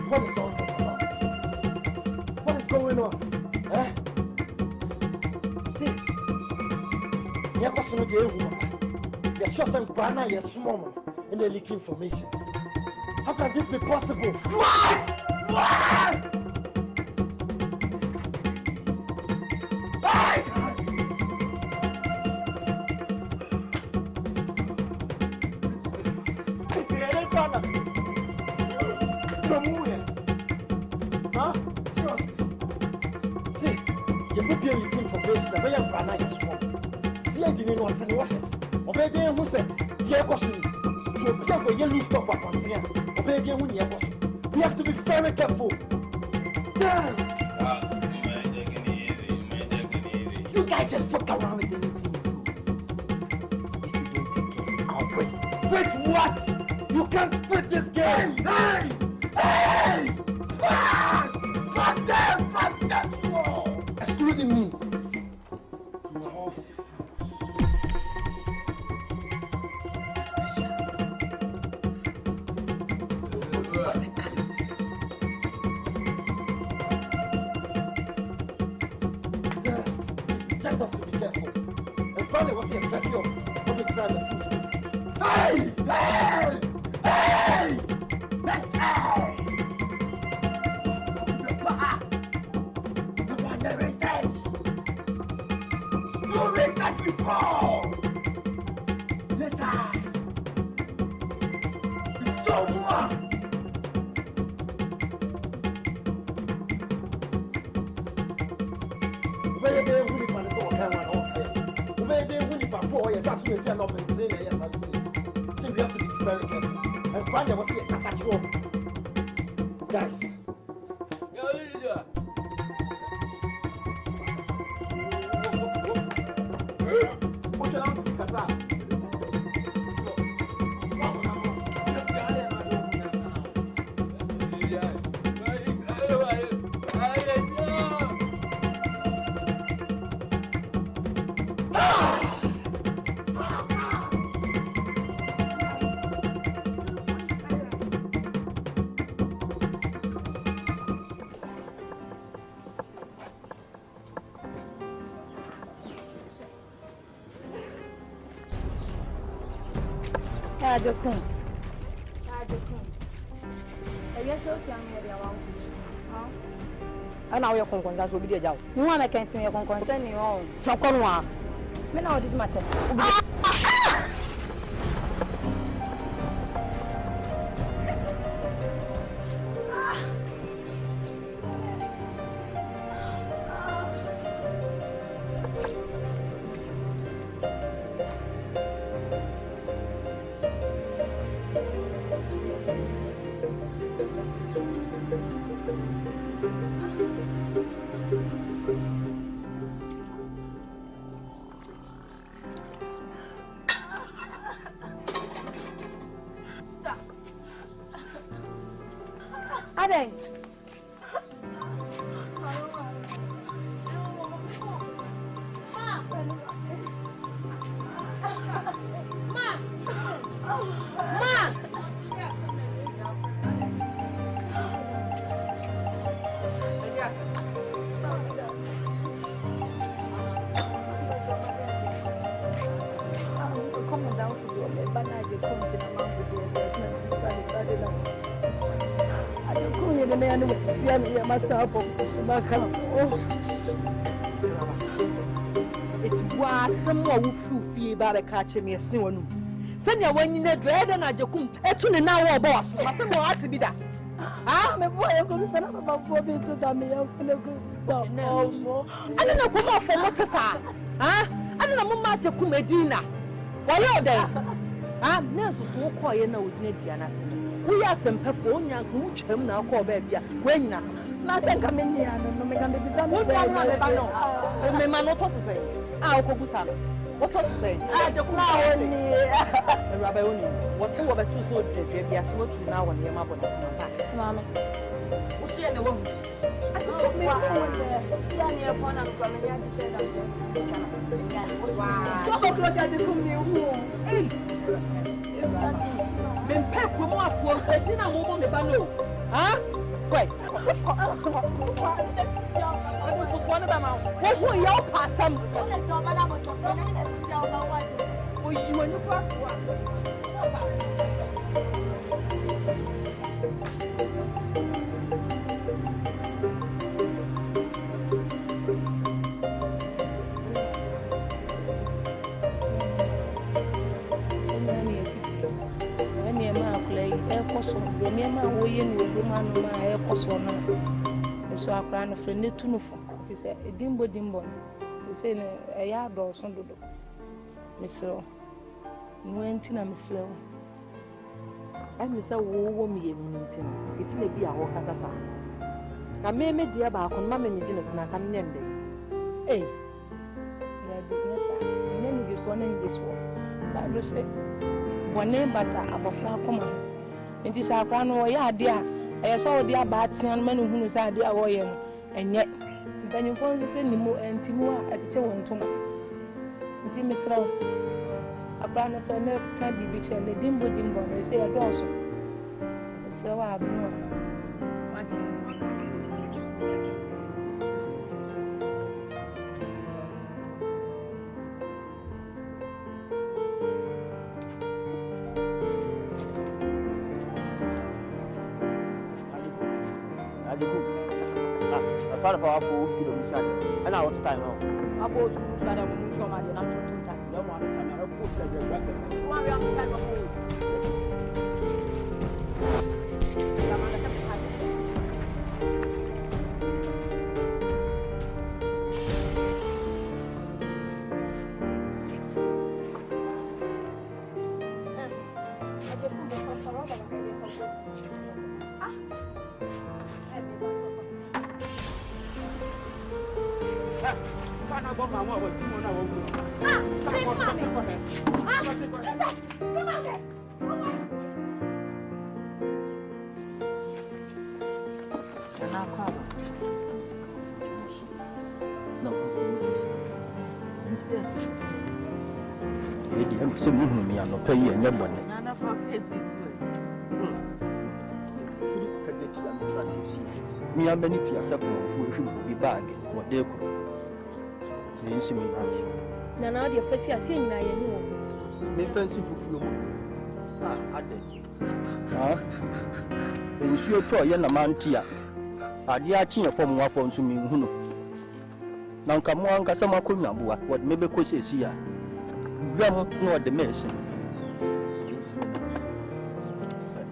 What is all this about? What is going on? Eh? See, you're going to do you're sure some banner, you're small, and they leak information. How can this be possible? What? Huh? Seriously? See, you put your leak information, the way you're banner, you're small. See, I didn't want to the office. Obey them who said, dear question. So, people, you lose stop at once again. Obey them when you're we have to be very careful. Damn! You guys just fuck around with anything you do. If you don't take care, I'll quit. Quit what? You can't quit this game! Hey! Hey! Fuck them! Fuck them! Oh. Excluding me. No. Just have to be careful. And probably what's the exactly of public ground and food. Hey! Hey! Hey! Let's go! The one that research! Do research before! Listen! It's so much! Where they will be for the sort of okay. Where they will be for 4 years, as soon as they are not maintaining their services. So we have to be very careful. And find what's the attached home. Guys. What you want to speak as that? AGYEKUM. Yes, so young, and now you're concerned with the job. You want to cancel your concern, you own. So come on. Me know this matter. Adeng. Myself, it was some more fluffy about a catch me a soon. Send your one in a dread and AGYEKUM, a now, boss. Must not to be that. Ah, my boy, I'm going to send about 4 days to the meal. I don't know what for what to say. Ah, I don't know what AGYEKUM Medina. Why are they? Ah, Nels so quiet now with Nediana. We are some performing who chum now call baby. When now, nothing coming here, no make a man not to say. I'll go with what to say? Rabbi was so over 2 soldiers, maybe I thought you now when your mother was Mamma. What's she in the room? I told me, see, I'm here upon and coming here to say that. Wow, so look at the room. Ben Peck will more for the dinner move on the ballon. Huh? Wait. What will you pass some? So I plan a friend to know. He said, a dimbo. He said, a yard or something. Miss Lowe, went in a Miss Lowe. I miss a woman meeting. It's may be a walk as a son. Now, may me dear about Mamma and Genus and I come in. Eh, and then this one and this one. But you say, one name but a flower command. It is our plan or ya dear. I saw the bad young man who is idea warrior, and yet then you want to send him and Timua at the Chewon Toma. Jimmy Slow, a plan of a nerve can be bitch and the dimbo, they say a dorsal. So I've known. Part of our food, and out of time. I was Sada when you saw my dear, I'm so too tight. No one can put the record. Me and many people are be bag or they could. The instrument house. Now, your face is seeing I know. Me fancy for few. Ah, I did. Ah, and you should try a man tia. I dear chin from one phone to me. Now come on, Casama Kunabua, what maybe could say here. Ram nor the mason.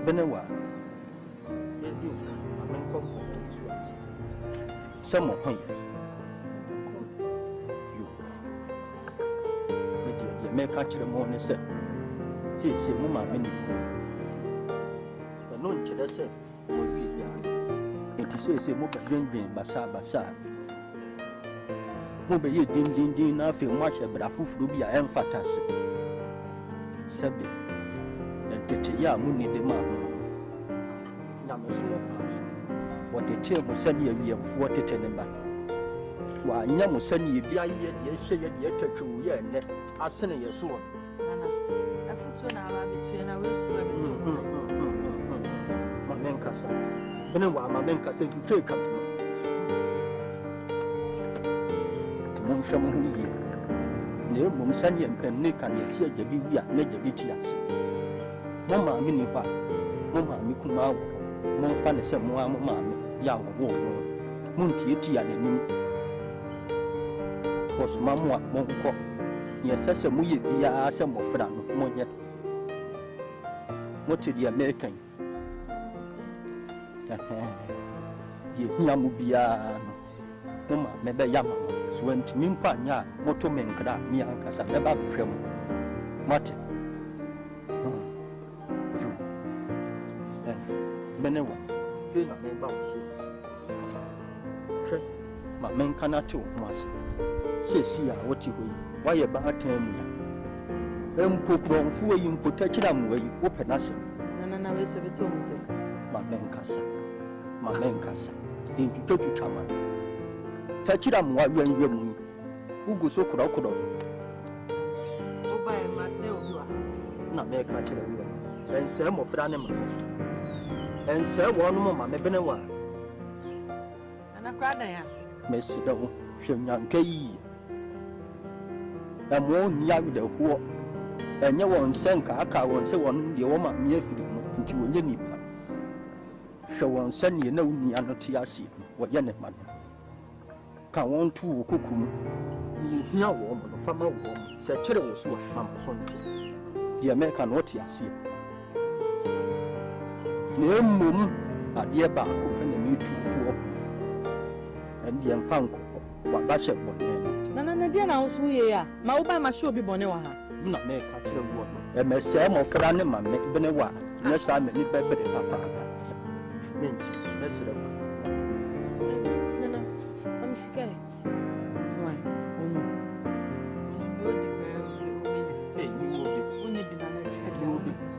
Benewa. Some of you may catch the morning, sir. Tis a woman, many. The non chiller said, will be young. It is a mocha green, basa. Mobile, you ding, I feel much, but a foof will be a emphasis. Sabi, and Titty Mooney the man. Number what the chair was sending you 40 tenant. Why, Yamu sending you the idea, yes, say, yet to you, and I send your sword. I put you now between I will swim. My men casa. And then why my men casa you take up. The moon shaman who here. Near Mumsani and Nick and you see a Jabia, Major Vitias. Mamma Minipa, Mamma Kumawood, more funny some more mamma. Yaw war, Munty and him was Mamma Monco. Yes, a muy via some of Fran, Monia. What to the American? Yamubia, Mamma, maybe Yama, swim to Mimpania, Motomen, Miancas, and about Cremo. Martin. Benewa. My men cannot too much. Say, what you will. Why about him? Poku on full in protection way, open us. Nana, I wish of it. My men casa. Into Toki Chama. Touch it on what you and your moon. Who goes so crocodile? Oh, by myself, you are not make a chill. And some of the animal. And sell one more, my Benewa. And I cried there. Miss Doe, Shem Kay. And won't yag the war. And you won't send Kaka won't say one, the woman near into Yenny. Show one send you know me and not Tiasi, what Yeneman. Can one two Kukum. You hear woman, a farmer woman, said Children was what Mamma Sonti. The American what you see. Near Mum, a dear Baku and the new two. And the Unfanko, what Batchet was. Nana, dear, I was here. My old my show be Bonewa. Not make a clear word. And my Sam of Ranema make Benewa. Yes, I'm a little bit papa. Minch, that's it. Nana, I'm scared. Why? Oh no.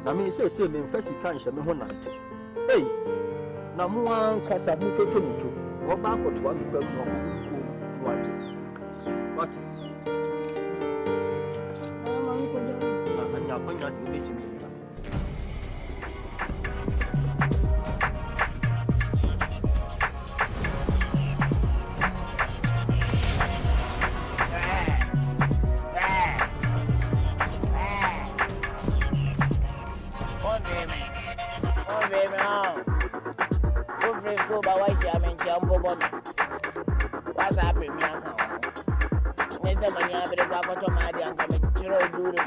I mean, say, first you can't show me one night. Hey, now one Casabu to or back to one person. What? I'm going to meet me. What's happening? Next time I better go to my dear and come to do the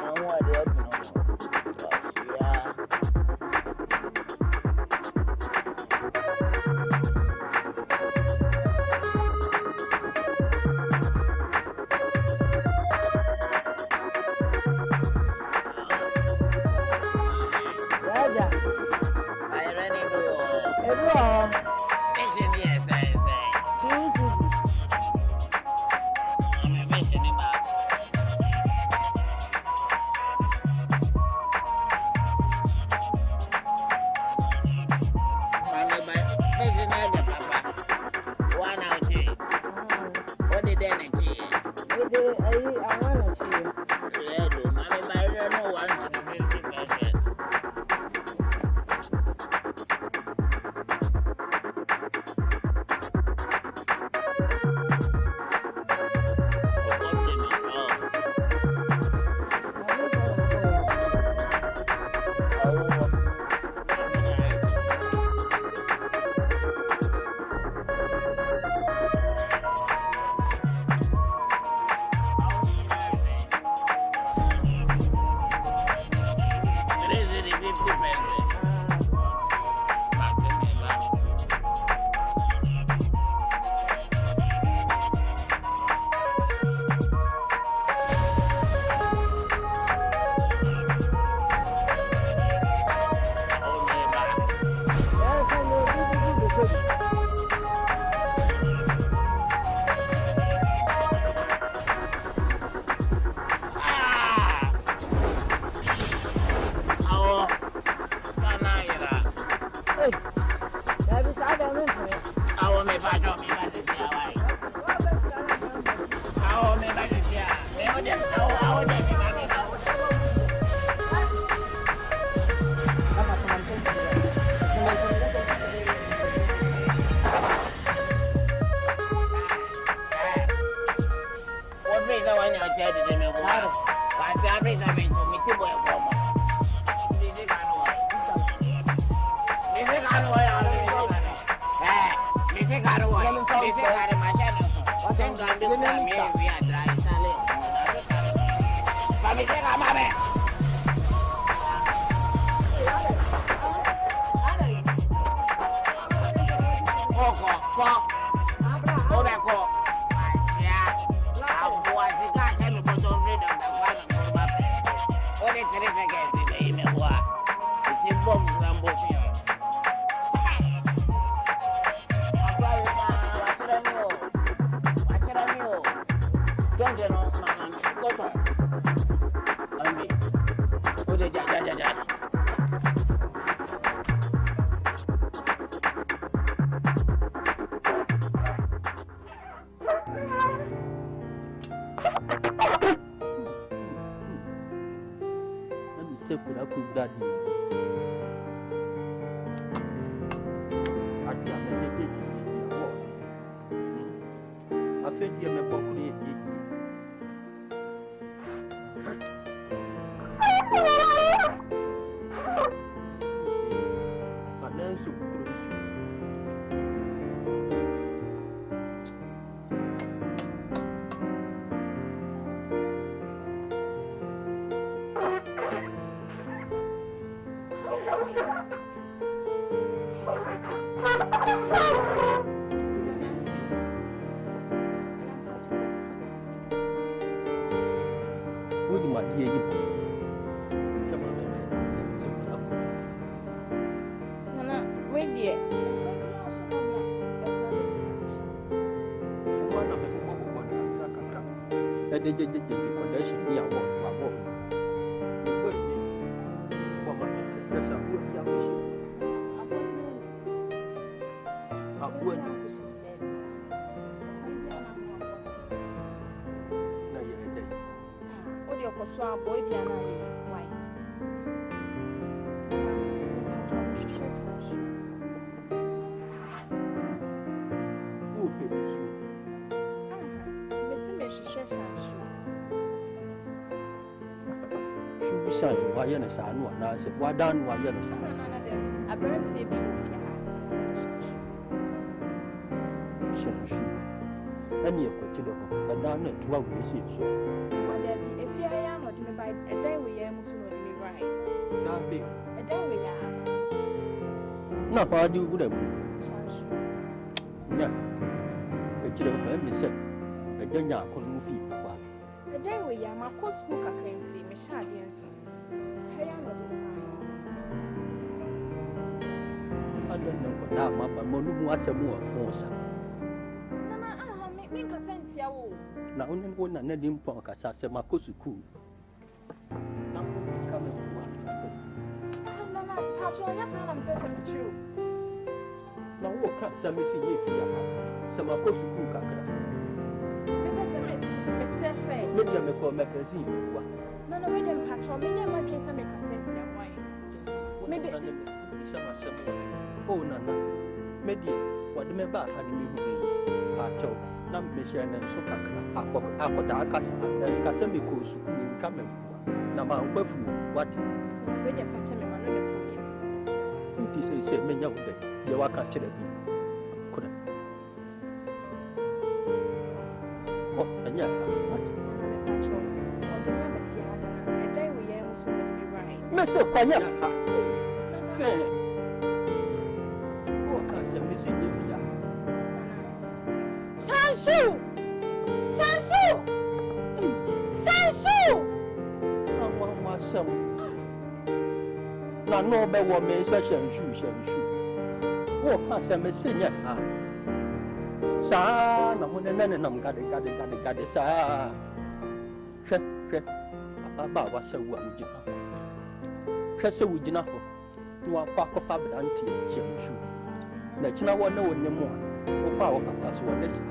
Wodi ma die yi. Nana, wait there. Why you say no na say why down why you say I brought you be with you. Any of what you do, but down it 12 years so. If you are not me by a day we are Muslim with me right. That be A day we are. not what do with them. Yeah, but you don't me say, a genya couldn't move you. A day we are my course school currency, me shady and so. I am not I don't know what that map, but Monu was a more force. Nana, make me consent here. Now, only one and then punk as I said, my course cool. Now, coming to one. Nana, patron, that's how I'm present with you. Now, what can't some missing if you have some of course cool cacra? Maybe I may call magazine. Nana, we didn't patron, me never drink some make a sense here. Why? Maybe some. Oh, Nana, maybe what the member had me who patcho, Nam Mission and Sokaka, Apodakas, and Casamico, coming. Nama, what? we didn't patch me one of You say, many of them, you are catching me. Couldn't. Oh, and yeah, what? A day we are Muslim with me right. Mr. Quanya, fair. Oh, can't say missing you. Shanshu! Shanshu! Shanshu! Now, no better woman, such and shoe. Oh, can't say missing yet. Sa, no one and I'm got it, sir. About what's a one. Kasa wujina ho wa kwako fabranti chemshu na china wo na wonye mo wo ba wo papa so wonne sa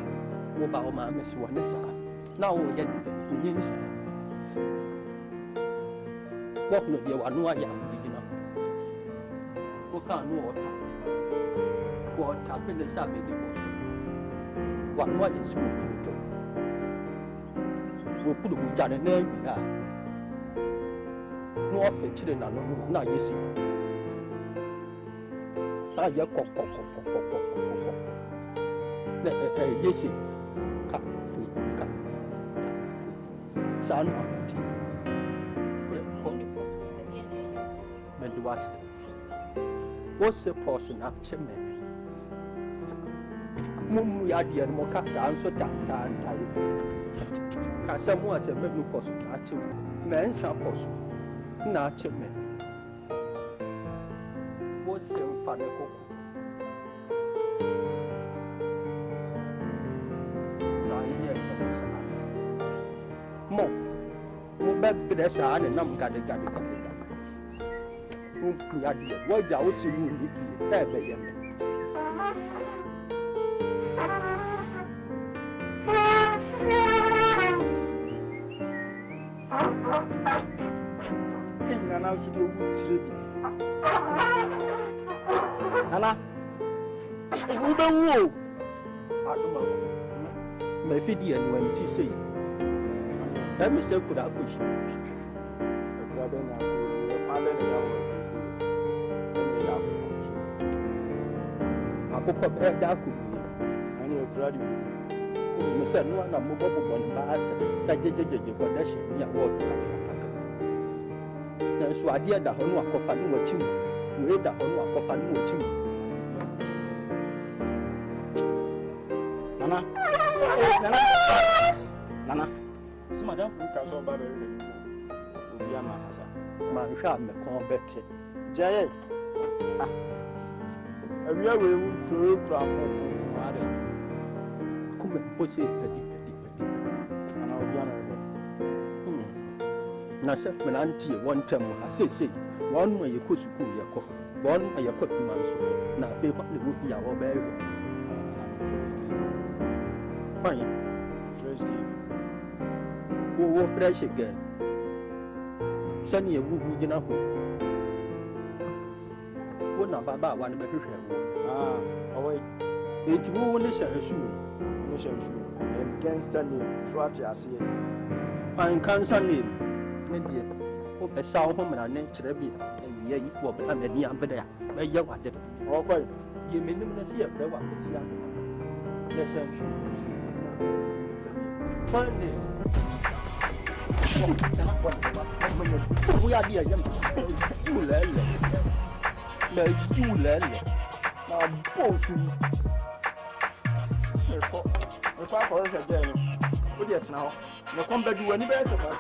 wo ba wo ma me so wonne sa na wo ye nyi ni sa wo no bi wa no ya wujina wo ka no wo ta fe ne sa be di wo wa no ya su ku wo ku du ja ne na bi no offer children and no yes. I ya cock. Yes, cup free cup. Son of tea. But was what's the portion of chimney? Mum yadi and mocas answer that time. Some was a very possible actually. Men suppose. Na chime wo se mfane koko na ye mo be sa ne nam gade wo ya die wo ja wo se mu ni fi e be ye me Nana, you do sleep. Nana, who don't know? I don't know. My fiddy and when you say, let me say, could I push? I could up that could be. And you're graduate. You said no one of mobile on bass, that did the condition, yeah, what. So I did that one walk of a new team. We had that one walk of a new team. Nana. Nana. See madam from Castle Barber. Obi ama asa. Ma hwa me kon bete. Jaye. Awia we wu tro kra mo. Ade. Kuma poche pedi. Ana obi ama. Na chef me na antie one time ha sei. One mo ye ko school ye ko. One mo ye ko tuma so. Na fe kwa le wo fi ya wo be re. Fine. Fresh game. Wo fresh again. Sani ye wugu gina ho. Wo na baba wa ne be hwehwe wo. Away. Enti wo ne sha esu. No shame shoe. Gangster name. Swati ase. Fine cancer name. Ne die. Wo be sha ho mra ne kire bi. Ewie yi wo be na ni ambeda ya. Be ye wade. Okay. Ye menim na se ye pre wa ko sia. Ne sha esu. Fine. We are here. You lele. Na you lele. Na bosu. Me fa ko re je no. Wo de tena ho. Me kom badu wani be se fa.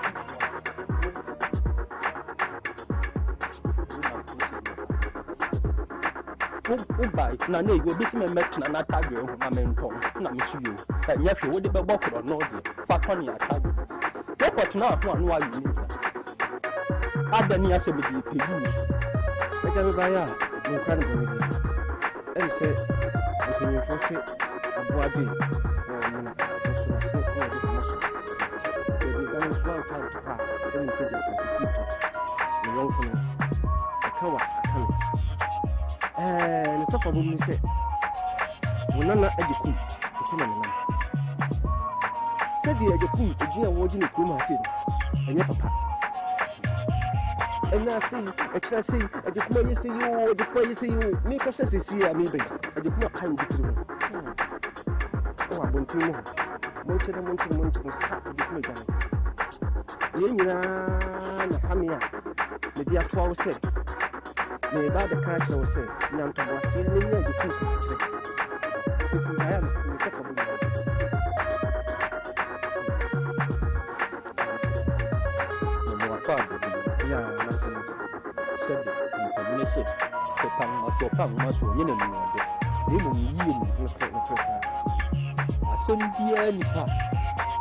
Wo bai na na ego bisi me metna na tag yo na me nton na me suyo. Ka nya hwe wo de be bokro no de. Fa ton ya tag. Report na ho anu ayu ni. Adani asebe di peju. Eka be baya. No kra no be. Em se okunyo fo se aboade. O na so na se o de mo so. E bi dan so out to pa. Se ni ko de se pito. Ni yon ko no. Akawa akawa. Le top of me say. Wonana AGYEKUM. Kuna nana. Said the AGYEKUM ejina wo di ni kuma se. Enye papa. And I say, I say, AGYEKUM you see you, AGYEKUM you see you. Me ka say see ya me be. AGYEKUM kan di tu. O abontu mo. Mo chere mo sa AGYEKUM ga. Ye nyina na pamia. Me dia to wo say. Me ba da ka che wo say. Na nto bo se ni AGYEKUM ka che. Itu ya me ka ko bo. Mo wa pa. Yeah, that's it. Said the ship. The pang maso yene mu de. Ni mo yi mu No problem. asem bia ni pa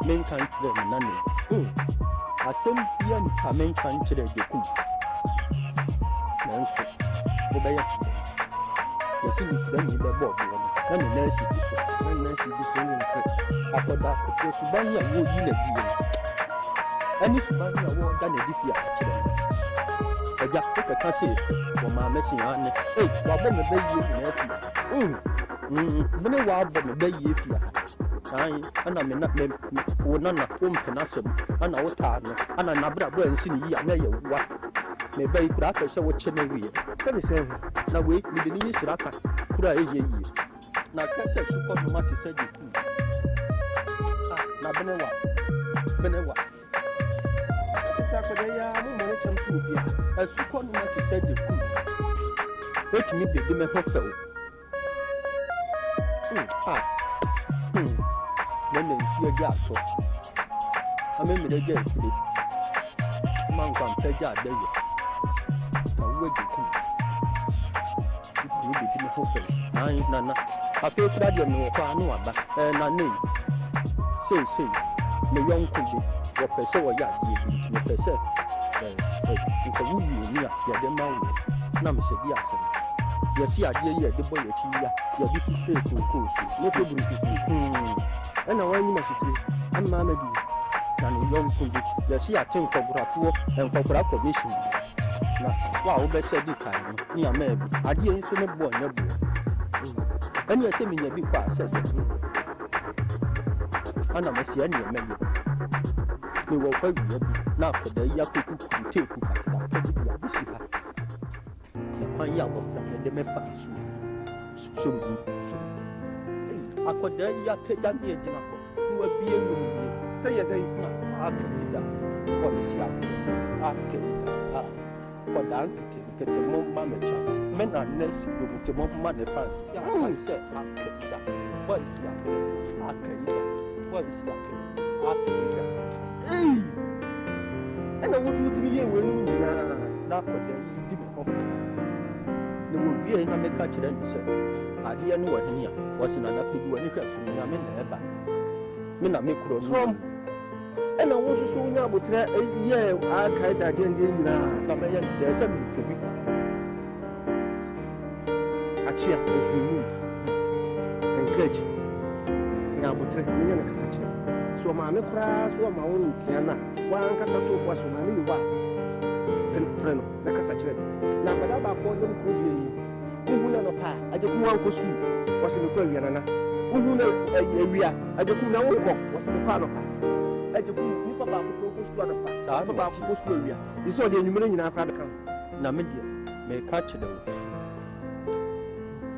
men kan kire na ne. Asem bia ni pa men kan kire AGYEKUM. Nanso wo be ya. Ye si ni fira ni be bo bo na ne na si bi so. Na nasi bi so ni nke. Akoda ko suban ya wo yi na bi. Ani suban ya wo da na di fi a kire. Eja ko ka se wo ma me si ane. Wa bo me be yi na fi. Mene wa bo me be yi fi a. Ai ana me na me wo na na wo mpena sem. Ana wo ta no. Ana na bra bra nsi ni yi a na ye wa. Me be yi kura ka se wo che na wi. Say the same. Na we me de ni yi siraka kura ye yi. Na ka se su ko no ma ti se AGYEKUM. Na bene wa. Sa ko da ya mo mo chem su bia. Esu ko no ma ti se AGYEKUM. Etimi be de me ho fe o. Nene nsi eja ato. Ame me de ga fili. Man kan peja de yo. Na wo AGYEKUM. Ni be de me ho fe. Ai nana. Afi kura de me ko anu aba. Na nei. Sei. Me yon ku bi. Wo pese wo ya die bi. Me pese. Nka wu ni a ya de ma wo. Na me se bi asem. Ye si adie ye de boy echi ya. Ye bi su fe ko su. Ne to buru ku. Ana wani masutiri. Amma ma bi. Na ne yon ku bi. Ye si atin ko burafuo. En ko bura commission. Na wa wo be se di kan no. Ni ama bi. Adie nso ne bo nya bo. Ani ese mi nya bi kwa se. Ana ma si ani ema ye. Ni wo kwa bi ya bi. Na ko da ya ku te ku kakra. Ka bi ya bi si ha. Kwan ya wo fra de me fa so mu akoda ya peja ni ejina ko ni wa bie no ni Say ya dai. na akida ko si akida ko dan kete mo ma me cha me na nesi go kete mo ma ne fans ya kan se akida boy is here. Boy is here. Hey! And I was with me here when you not for them. Give me coffee. There will be a make catch them. I didn't know what here was in another people when you come to me. I'm in the back. Mina make cross from. And I was so young, but yeah, I can't again. There's a baby. Achia, if you move, encourage. Now, but me and a so my crash or my own Tiana, one Casato was on a new one. Friend, like a such. Now, but I bought them Kuji. Who know pie? I just want to school. Was in the Korean. Who know a area? I just know walk was in the part of her. I just move about the focus to other parts. About post area. This is the numerator in our private account. Namadia may catch them.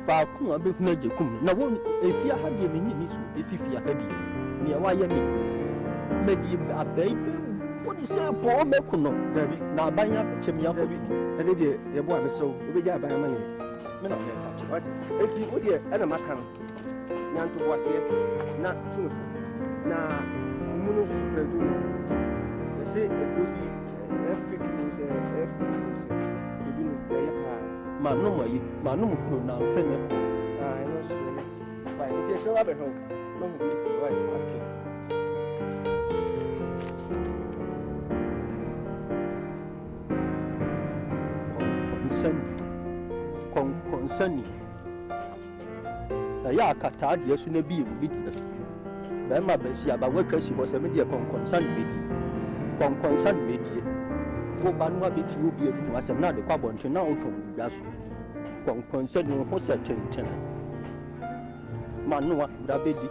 Kwaku abe na AGYEKUM na won efia ha de menyi ni so esifia ha bi ne wa ya me di abai boni se po meku no dabi na abanya chemi ya ko bi ene de ye bo ameso obeja abanya mane me na me catch what enti wo de ana maka no nyanto boase na tunu na munu so pedu no ye se ebi FPQ se ebi no ya pa Manum kuro na fene ko. I know so. Why it is so abe hon. No mo bi si why ati. Concern. Na ya kata de so na bi bi di. Ba ma ba si aba wa kwasi ho se me de concern bi di. Concern bi di. Wo ba no abi ti obi ebi no asem na de kwa bonche na o ton bia so concern no ho se tenten manua da bedi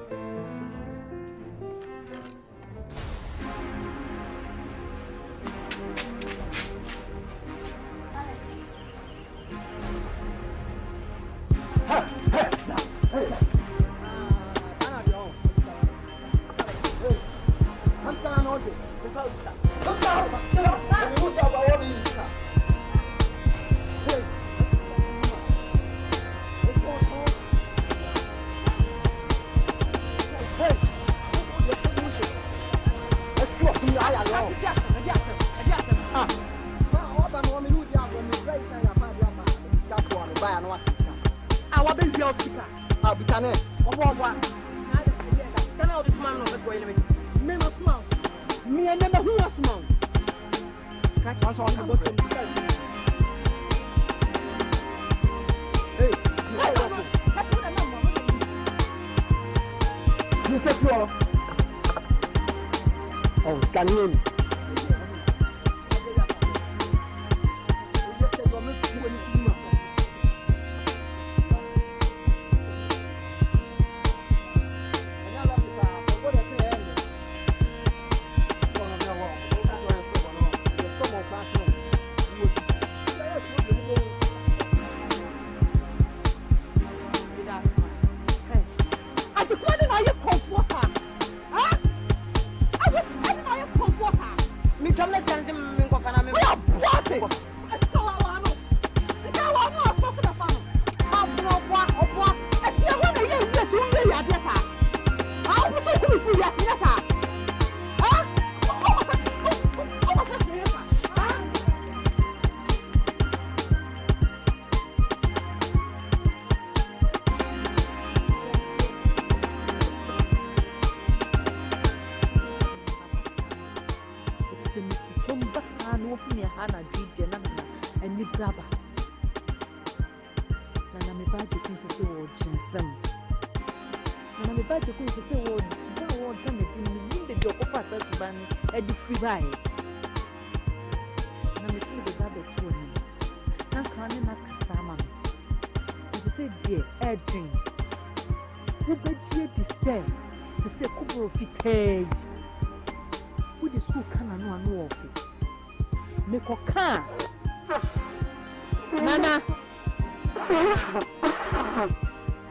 Nana.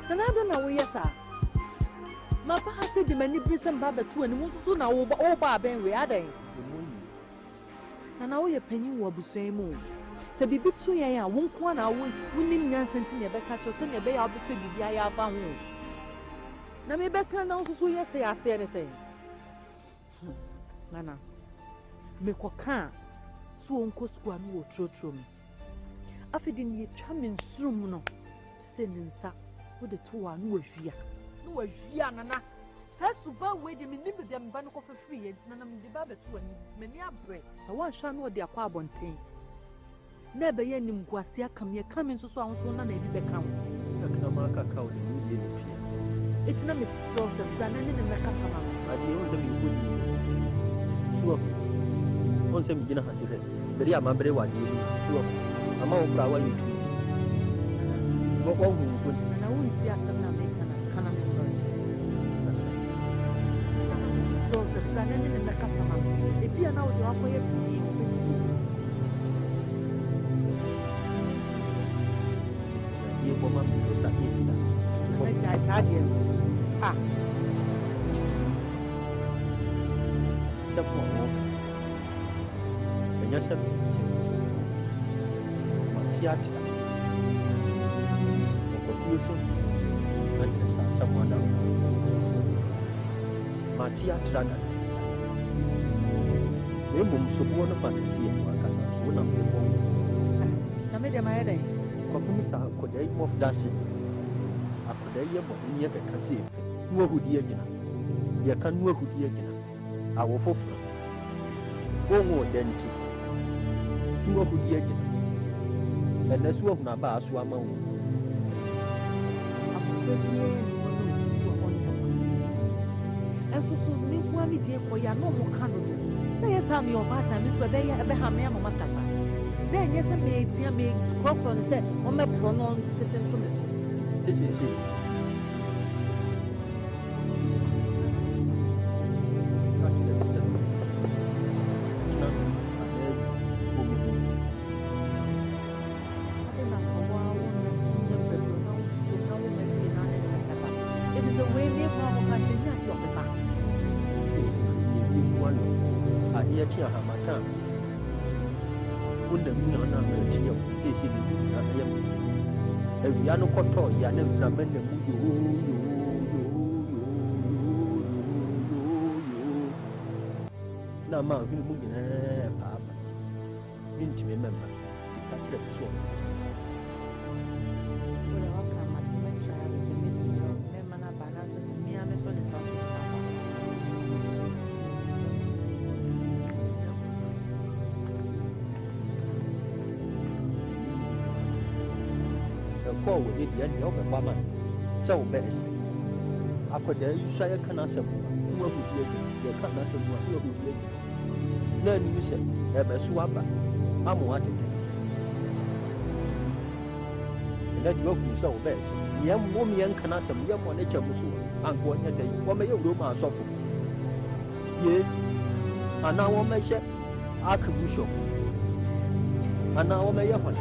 Nana don't know where you are. My father said the many prison baba too and most soon I will all bar ben we are there. And now your penny will be same moon. So be between I won't one hour, winning Yansen in your back catch or send your bay out the figure I have found. Na me bɛka na nso so yɛ sɛ aseɛ ne sɛ nana mekɔka so wɔnkɔ sukuu a no wɔ turotuo mu afei de ne yɛtwa me nsurum no sɛ ne nsa wode to wɔ a no wahwia nana saa suba wei de menim baabi a meba no kɔfa firi yɛ nti nana mede ba bɛto w'ani m'ani abrɛ na woanhwɛ no wɔde akɔ abɔnten na ɛbɛyɛ animguase aka me yɛka me nso so a wo so na na ebi bɛka wo eti na mesrɛ sɛ bra na ne ne mmɛkasa ma no adeɛ wo sɛ mekɔ ni suɔ wo sɛ megyina ha sɛ bɛde amabere wɔ adeɛ mu suɔ ama wo kora woayɛ tu wɔhu mfo na wonti asɛm na meka na kana me sɔre mesrɛ sɛ bra na ne ne mmɛkasa ma no ebi a na wode wakɔyɛ pii wobɛtie yɛ bɔma mfo sa yɛ nda mɛgyae saa adeɛ no sɛ po wɔ ɛnyɛ sɛ matiatia ɔkɔduo so ɛnyɛ sɛ asɛm ada matiatra da na mmom soboɔ no pate sɛ yɛ wakasa so wonam bɛbɔ na medeɛ mayɛ dɛn kɔpem saa akɔdaa yi mɔfda se akɔdaa yi yɛ bɔne yɛ bɛka sɛ ɛpɛ nu ahudi agyina yɛka nu ahudi agyina awo foforɔ wɔnwɔ ɔda nti nu ahudi agyina ɛnɛ so ahunu aba aso ama wo akɔda biara ne wɔne ɔsi so a ɔnyɛ wo ɛnso so me nkoa me die kɔ yɛ a na ɔmo ka no do na yɛ saa meyɛ ɔbaatan me so ɛbɛha me ama makasa na ɛnyɛ sɛ meetia mekorɔkorɔ no sɛ ɔmɛporɔ no tete nto me so sesiesie awia no kɔtɔ ya ne mframa na mu yoo na ma ahwene mu nyinaa paapa mentumi mɛma ka kyerɛ me so ɛkɔɔ wɔ yɛ deɛ deɛ wobɛbɔ ama no sɛ wobɛɛ sɛ akɔdaa yi so a yɛka no asɛm ne wahodi adi yɛka no asɛm a ne wahodi adi na anim sɛ ɛbɛso aba ama woatete ɛnɛ deɛ wahu sɛ wobɛɛ sɛ yɛmmɔ yɛnka no asɛm yɛmmɔ ne kyɛ mu so anka ɔnyɛ da yi wɔmɛyɛ wuroma asɔfo ye anaa wɔmɛhyɛ archbishop anaa wɔmɛyɛ hɔn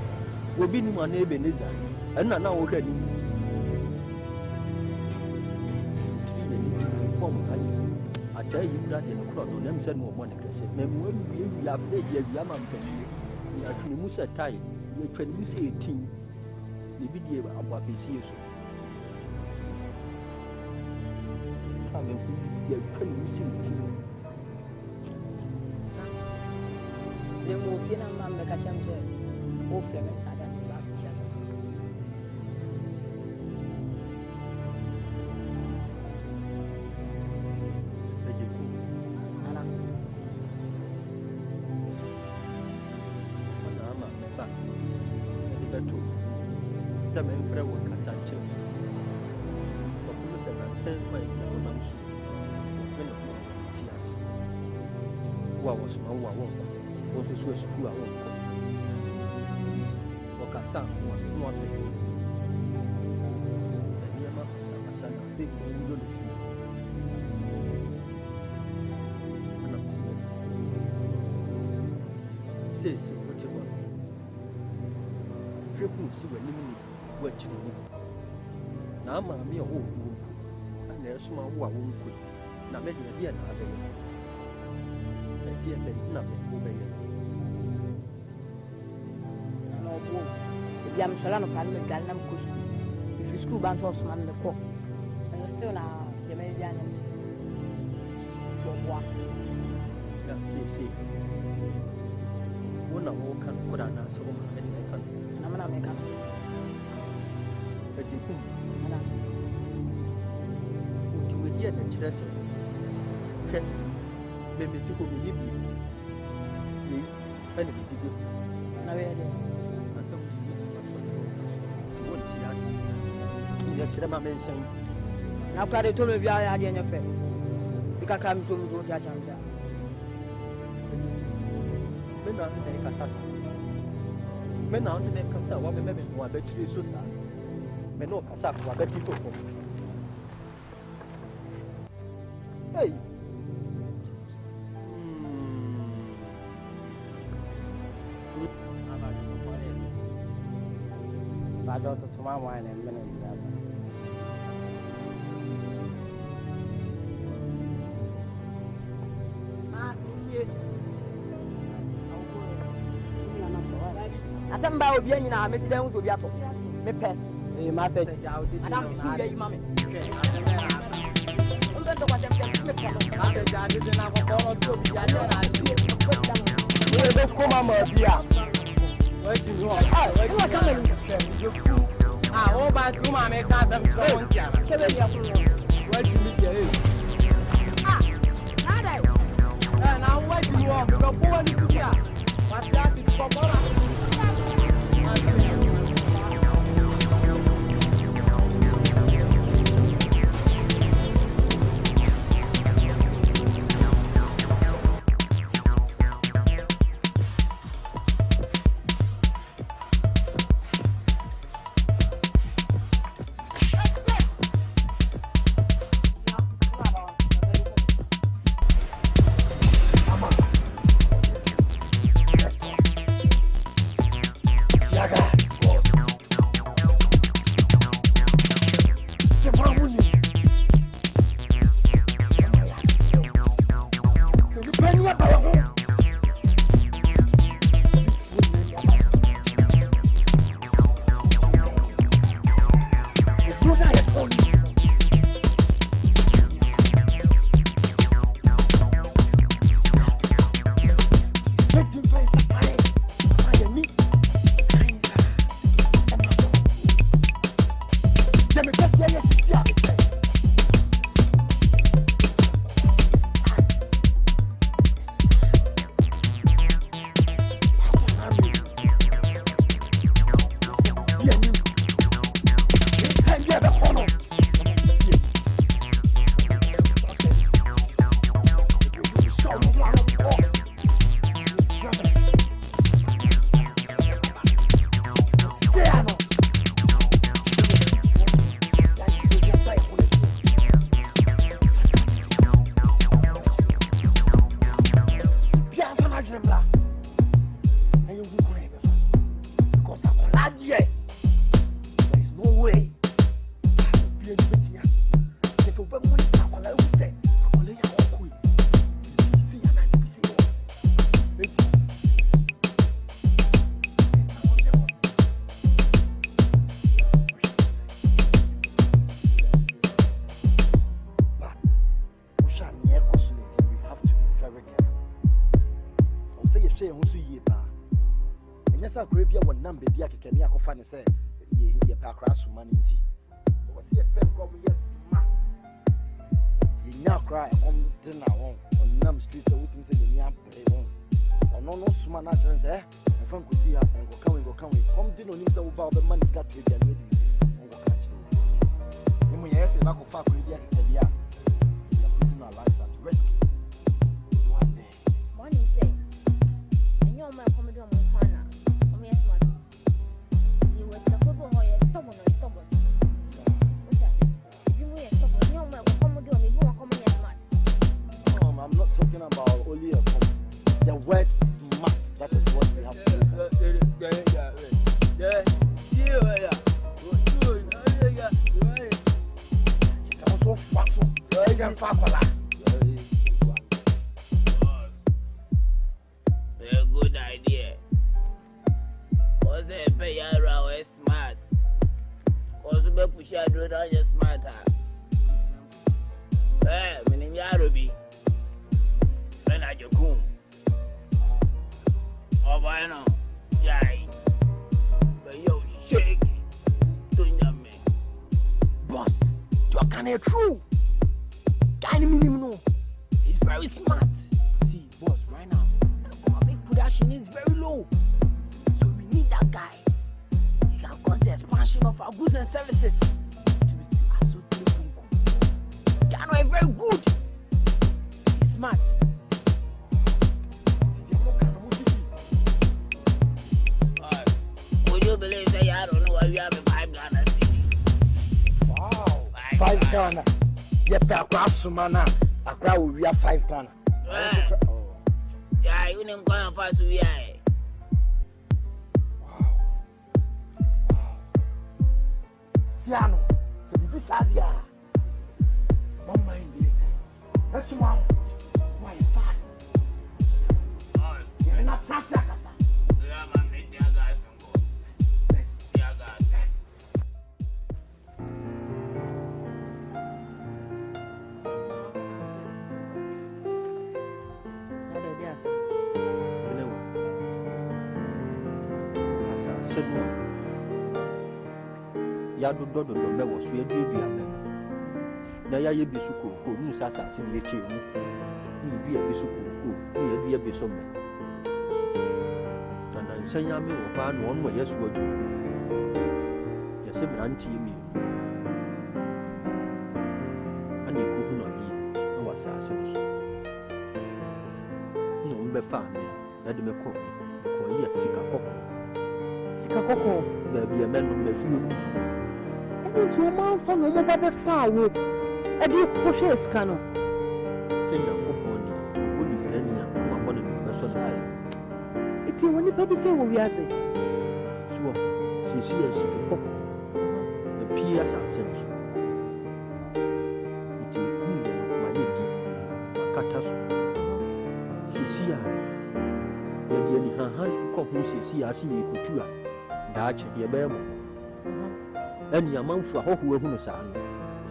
obi nim anaa ebeneza ɛnna na wohwɛ ne mu tiri yɛ ne fɔm ayi ataa yi wura de ne korɔ no nam sɛ ne wɔmmɔ ne kɛsɛ na mu awie afei yɛ awia ma mpanyie yɛatwe ne mu sɛ tae yɛtwa ne mu sɛ ɛtin na ebi deɛ abɔ apɛsie so ka mɛnko yɛtwa ne mu sɛ ɛtin ne mu ofie na mma mmɛka kyɛm sɛ wofrɛ me sada sɛ memfrɛ wɔ Asante ɔkono sɛ nansɛn ma ɛnyina wonam so wɔhwɛ ne ho ti ase wo a wɔsoma wo a wɔnkɔ wo nso so asukuu a wɔnkɔ wɔkasa ho a ne wapɛdɛ nneɛma kasakasa na afei ɔwuyɔ no fi anam sɛ seesi wote hɔ no hwɛ hu si w'anim ni wakyiri mu na amaame a ɔwɔ wo ana ɛsoma wo a wɔnkɔ na mɛde adeɛ na abɛyɛ adeɛ bɛn na mɛko bɛyɛ na ɔboɔ ebi am sɔla no pa no medwale na mekɔ sukuu ɛfiri sukuu ba nso ɔsoma me mekɔ ɛno still na You may be an to walk. See. One of all can put on us home and make up. I'm gonna make up. But you think, you will hear the treasure. Maybe you will leave you. And if you do, I really. Now, Clara told me we are in your friend. You can come to me to touch him. Men are the next concern, what we may be more better to so sad. Men no Casap, what better to go. Hey. I got to tomorrow wine and minute. Asamba obi anyina amesi dan wo obi ato me pe Eh message adam su ya yi mame ndo ndo kwatem tem me pe message ade na ko ko so bi ya na ade We go come ma bia. What you know? you are coming Ah, o ba tu ma me ka sam cho won tia. kebe ya ko What you need here? ah nada Na what you want? Go ko ni tu ya. What that is for more. Say, ye pack rass money. Was he a pen come yes, ma? Ye now cry on dinner on Nam Street, so we can say the yam play on. No smart naturals, eh? And from could see her and go come. Come dinner on himself about the money's got to be a lady. And go catch you. And when you ask him, I go fuck with you, you're putting our lives at risk. One day. One day. And you're my comedy on my corner. I'm not talking about only the word smart. That is what we have to do. A good idea. Was a pay around smart. Also, be push your do that just smarter. Ghana true. Ghana minimum. He's very smart. See, boss, right now, our big production is very low. So we need that guy. He can cause the expansion of our goods and services. Ghana is very good. He's smart. Would you believe that I don't know why we have a 5 Ghana city? Wow. 5 Ghana. Yeah, Sumana. Accra we have 5 Ghana. Yeah, you didn't go and pass we are. Piano. So the Bisadia. Don't mind me. That's one. Why fat? You're not fat. Yeah, man, meet the guys from go. Yeah, guys. Ya do me wo so edu me na ya ye bisuko ko nu sa sa se me che mu ni bi e bisuko ko ni e bi e biso me na nsan ya me wo pa no no yesu adu ya se mi anti mi ani ko hu no bi no wa sa se so no mbe fa me na de me ko ye sika koko ba bi e me no me fi mu to a man from the mobile flower. I do push a scanner. Send a company, only for any one of the person. It's when you probably say what we are saying. So, she sees a couple. The P.S. ourselves. It is my lady, catastrophe. She see her. Yet, her hand comes, she see her, see you could do her. Dutch, your baby. And your mouth for who who son.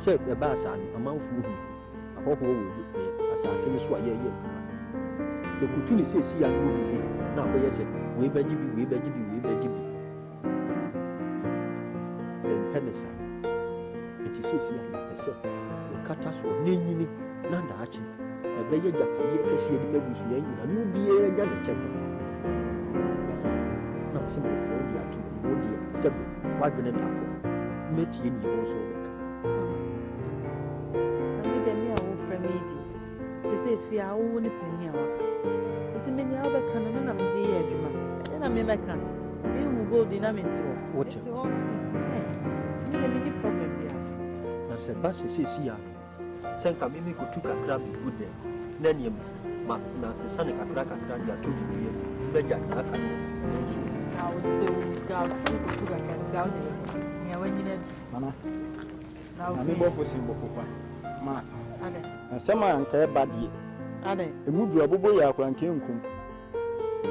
Said the bass and a mouth who a whole assassin is what ye. The Kutuni says, see, I will be here. Now, yes, we beg you, we beg you, we beg you. Then Henderson, it is here herself. The cutters were nini, none arching. A beggar, you can see the baby's name, and you'll be a young check. Not simple for the two, seven, 5 minutes. Met you also. I made a mere old friend. Is if you are only penny hour. It's a many other canon and I'm the edgeman. And I'm a can. You will go dynamic to what you want. To me, a mini problem here. Now, Sebastian says, here, Sanka Mimi could took a crab good there. Then you, not the son of a crack and cranny, I told you, Beja, I was the girl, sugar can down there. Mana. Now we go for Simbo Papa. Ma. And some man care badi. Ade. A mudu abobo ya kwankin kum.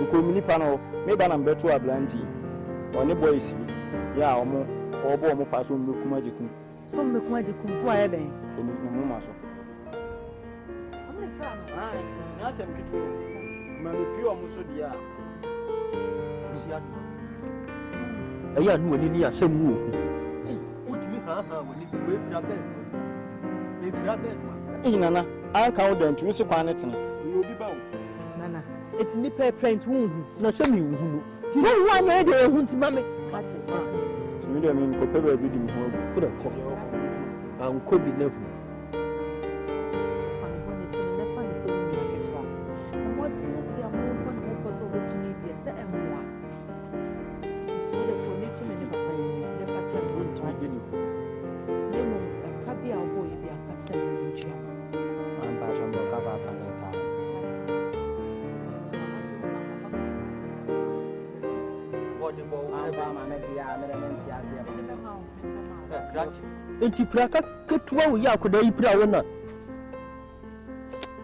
Uko mini panel, maybe I'm better a blanty. Or any boys. Ya omo, obo mo pass on Kumajikum. Some Kumajikum, so I then. Mumaso. I'm the fan. That's a people. Mammy Pure Musodia. I knew when you are some move. Nana, I count them to Mr. Paneton. We will be bound. Nana, it's nipper print wound. Now, some you no one idea who to mammy. So you don't mean Copero bidding home. Could have called and could be never. Enti praka ketwa wo ya koda yi pra wona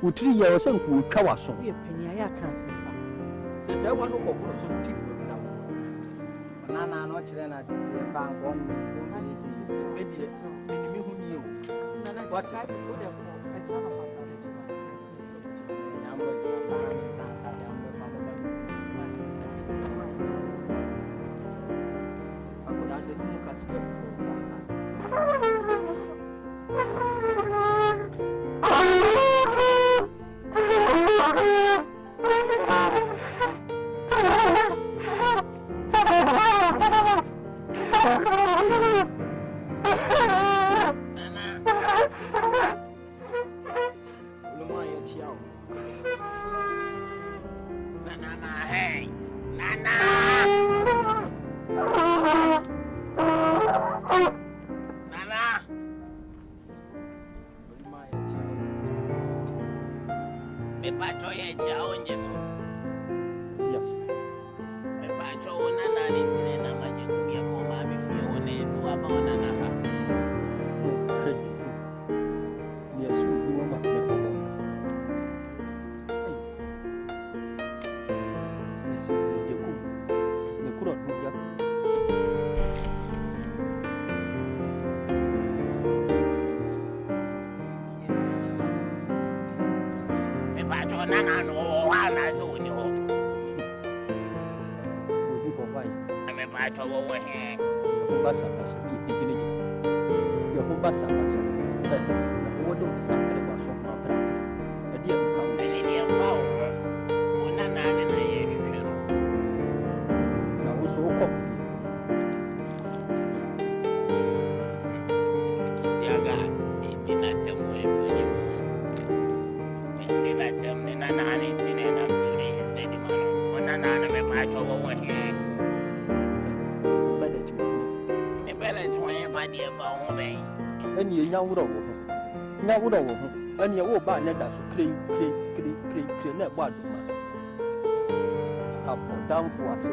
utiri ya wo sanku twa waso ye penia ya kansa se se wa no kokoro so utiri na no kire na tete ba nko no medie menimi hu ni o nana what try to go there for a channel for that nyambo chira ba sa ka nyambo pa ba ako da se ni ka se Me pacho ye cha onje so. Yes. Me pacho ona na ni tine na AGYEKUM ye ko ma me fie ona ese wa ba ona na ha. Yes, we know what we're about. Yes, AGYEKUM. We could not do that. Me pacho na na no wa na so ni ho. We do for why. Me pacho wo wo he. Basa, you basa. What do something about some of that? A dear cow. Me ni fa wo. Ona na ne na ye hwehwe no. Now, so copy. Tiaga, ni na temo e poni. Ni na tem ni na na ni tine na turi steady man. Ona na na me pacho wo wo he. Me bele twan fa die fa ho ben. And you now would and you will buy net as clean, net bad man. Up or down for us.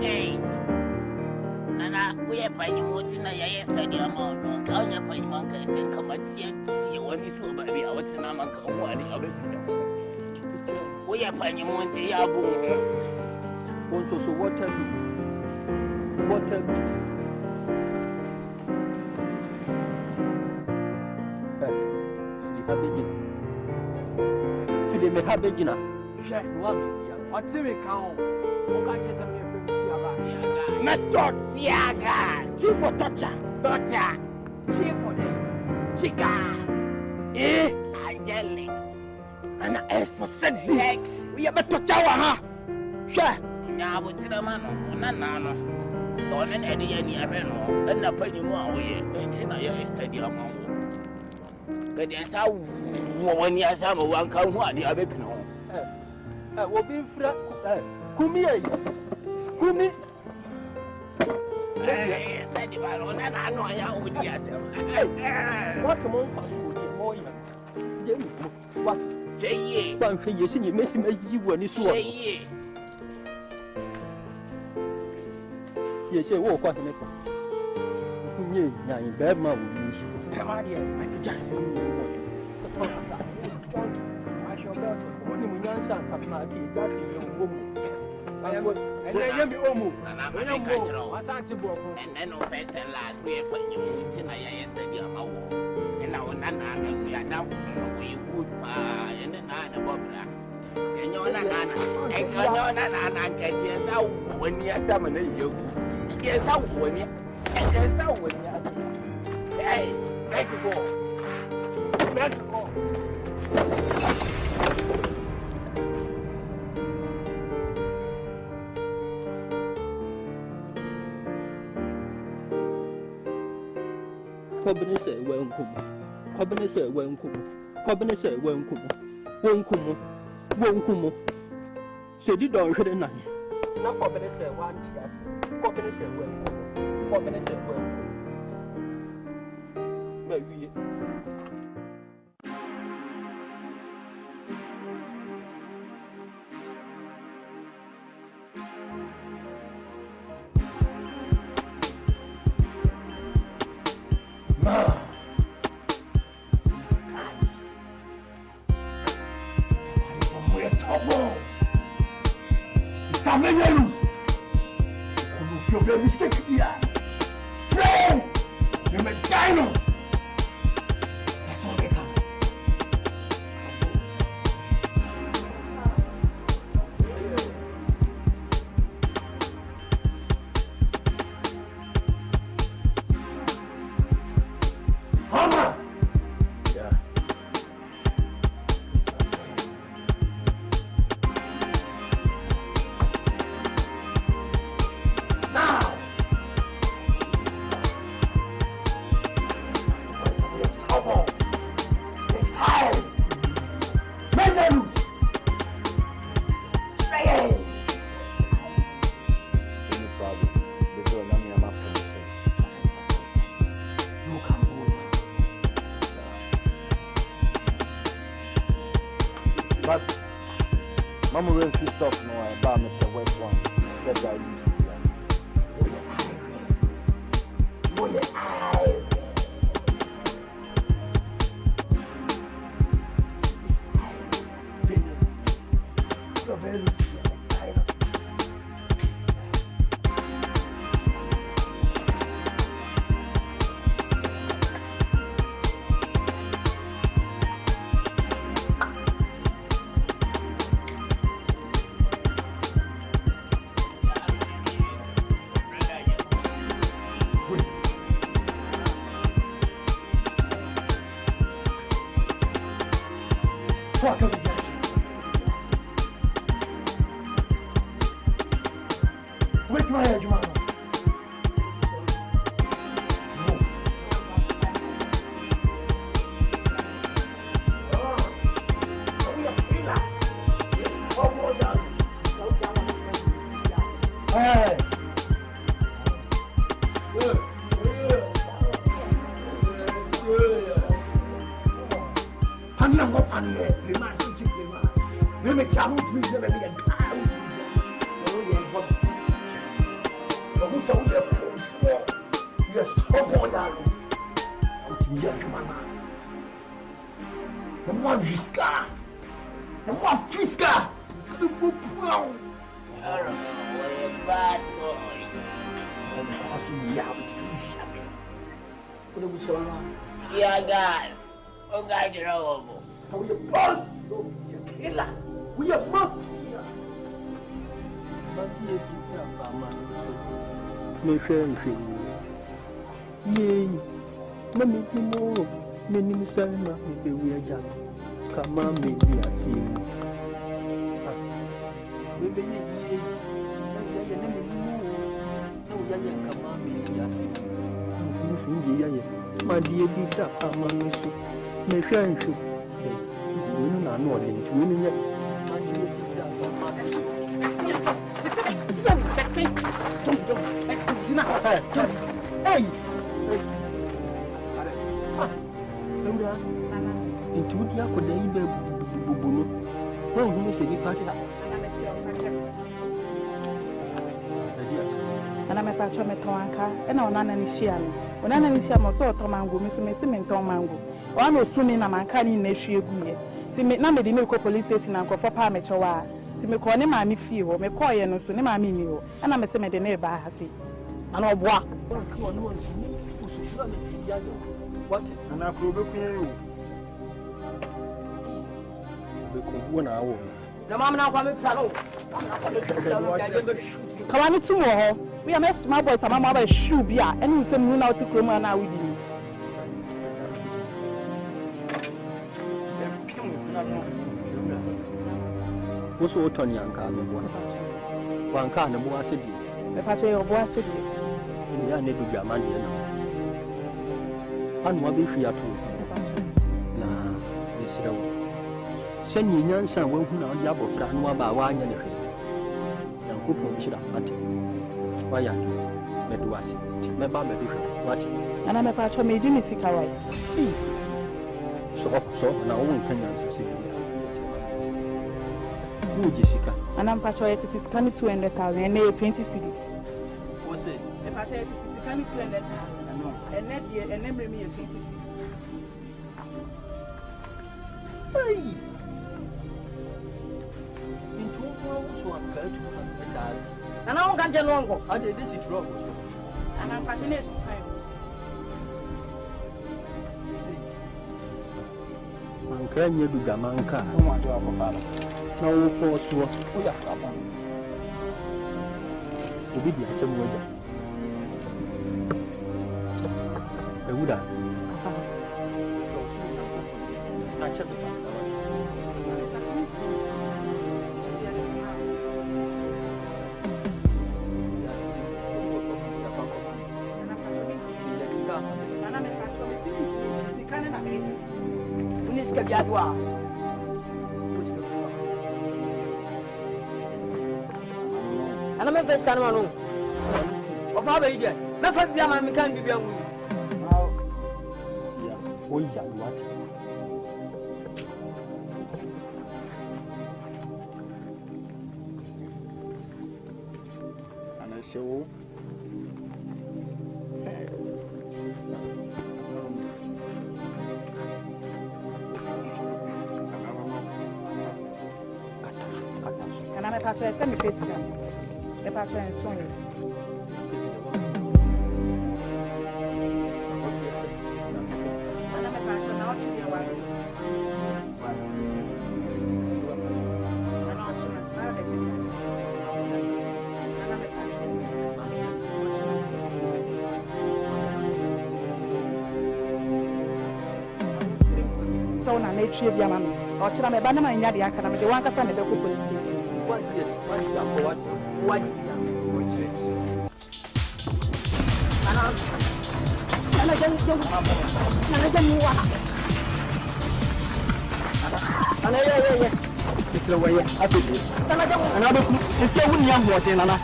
Hey. Nana, we are finding what in a yesterday amount. No, count your finding monk and say, come and see one is over the out in a monk of one. We are finding one day. So what have you? What have you? Me have been What's it count? What can't you say? Method Tiaga, chief for torture, chief for the chicas, angelic, and as for sex, we have a torture, huh? Sure. Now, what's the man? No. Don't any avenue, and the penny more away, and in a steady amount. But that's how one year summer one come what the other no. Will be flat. Kumi. I know I would get What a month more. What? Jay, one thing you see, you miss him you when you saw. Yes, you walk on the Kumi, in bad mouth. Come on here, I just see you. I shall go Only when young son come my key, that's a woman. and then you omu. and I'm a control. Asante Poku. And then, first and last, we are putting you in a yesterday on my wall. And now, Nana, we are down we would and then Nana Bobra. And you're Nana, and you're Nana, and yes, out when you are summoning you. Yes, out when you and yes, out when you are. Hey, make it go. Make it go. Kobene say welcome. Kobene say welcome. Kobene say welcome. Welcome. So did don't hear the night. Now Kobene say one tears. Kobene say welcome. Kobene say welcome. Maybe. Mistake here. Pray! You're a dino! That's all they come. Mama! Yeah. But Mama will see stuff now about Mr. West one. That guy lives here. Police station and for power mechawa. Timiko ne maami fie ho me call ye no so ne maami ni ho. Ana me se me de ne ba ha se. Ana oboa. What? Ana probe ku you. Be ko na awo. Na mama na kwa me palo. Kawani tumo ho. We am small boys mama ba shoe bia. Eni nsem nu na oti kroma na awidi. What's what on your car? One car, no more city. The patch of one city. In the need to be a man. And what if you are true? Nah, this is send you young son when you are Yabo Fran, one by one and a free. Now, who should have hunted? Why are you? Meduasi, my mamma, what? And I'm a patch of me, Jimmy Sikawai. So now one can answer. Jessica. And I'm patriotic, it is coming 200,000 and 20 cities. What's it? The patriotic is coming 200,000 and net year and then bring me a 20 cities. Hey! In 2 hours, one fell to 100,000. And I won't get long. I did this is wrong. And I'm passionate. Can you do Gamanka? Oh, my God, no force to us. We are obedient. Some way. The wood. And I'm a best kind of of our idea. Nothing beyond me can be beyond me. Oh, yeah, what? show. And I'm a patch, send me face again. The patch and song. And I'm a patch, now she's your wife. So now they treat your mammy. Or tell me about my yard, I can have the one person at the police station. What is what? What? And I don't know. And yeah. It's the way I did it. And I don't. It's a young water, Nana.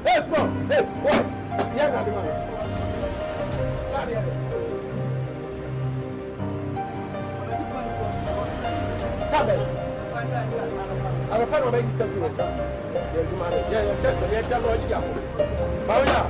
Hey, small. Hey, what? Yeah, got the money. Come in. I'm a fan of making something with you. Yeah, that's what you got. Oh, yeah.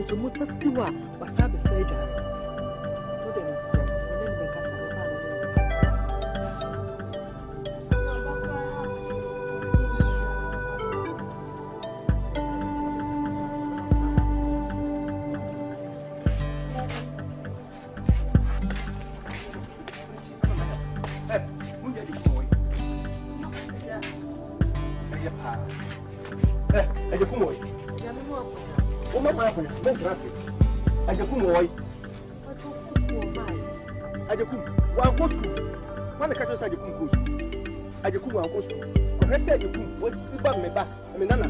So most of Siwa was have a fair job. What is so? AGYEKUM boy. AGYEKUM, one go school. When the catcher said AGYEKUM goes, AGYEKUM one go school. Because I said AGYEKUM was Siba Meba, I mean, Nana.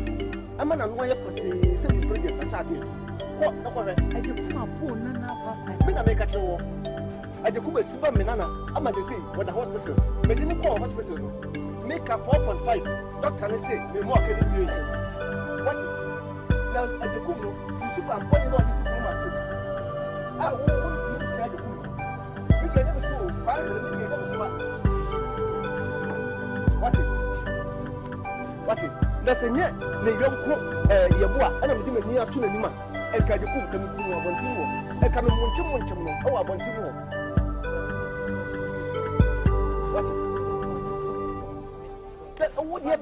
I'm an annoying person, send me projects as I did. What? No, AGYEKUM, Nana, I make a show. AGYEKUM is Siba Menana, I'm at the same with the hospital. But didn't call hospital. Make a 4.5. Doctor, say, the more can you what? Now, AGYEKUM, you super and putting on it to myself. I won't try to do. You can never show. Why do you never smart? What it? There's a net, the young cook, Yabua, and I'm doing near to the Nima, and AGYEKUM coming to one thing, and coming one chum, oh, I want to know. What? That would have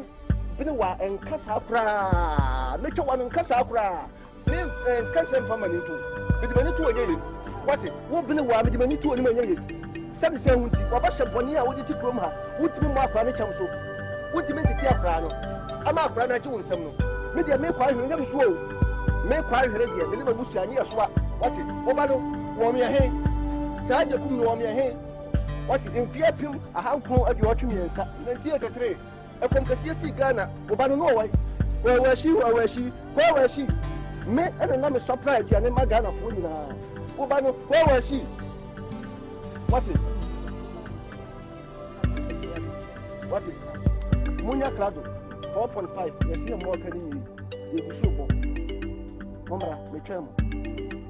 been a while and Casakra, Little one and Casakra, live and catch them from an into. With the money to a day. What it? What been a while with the money to a day? Said the same with Wabasha Bonia, would you take room her? Would you mark on a chum so? Would you mean to tear crano? I'm a brother doing some. Maybe I may quite never swow. May quite ready, the little bush and near swap. What it? Obado, warm your hand. Sad you couldn't warm your hand. What it? In Piapim, a handful of your community, and theatre tray. A Concassi Ghana, Obano no way. Where was she? Where was she? Where was she? Me and another surprise, and then my Ghana for you now. Obano, where was she? What is? What is? Munya Clado, 4.5. You see a more can you be so. Mama, me chum.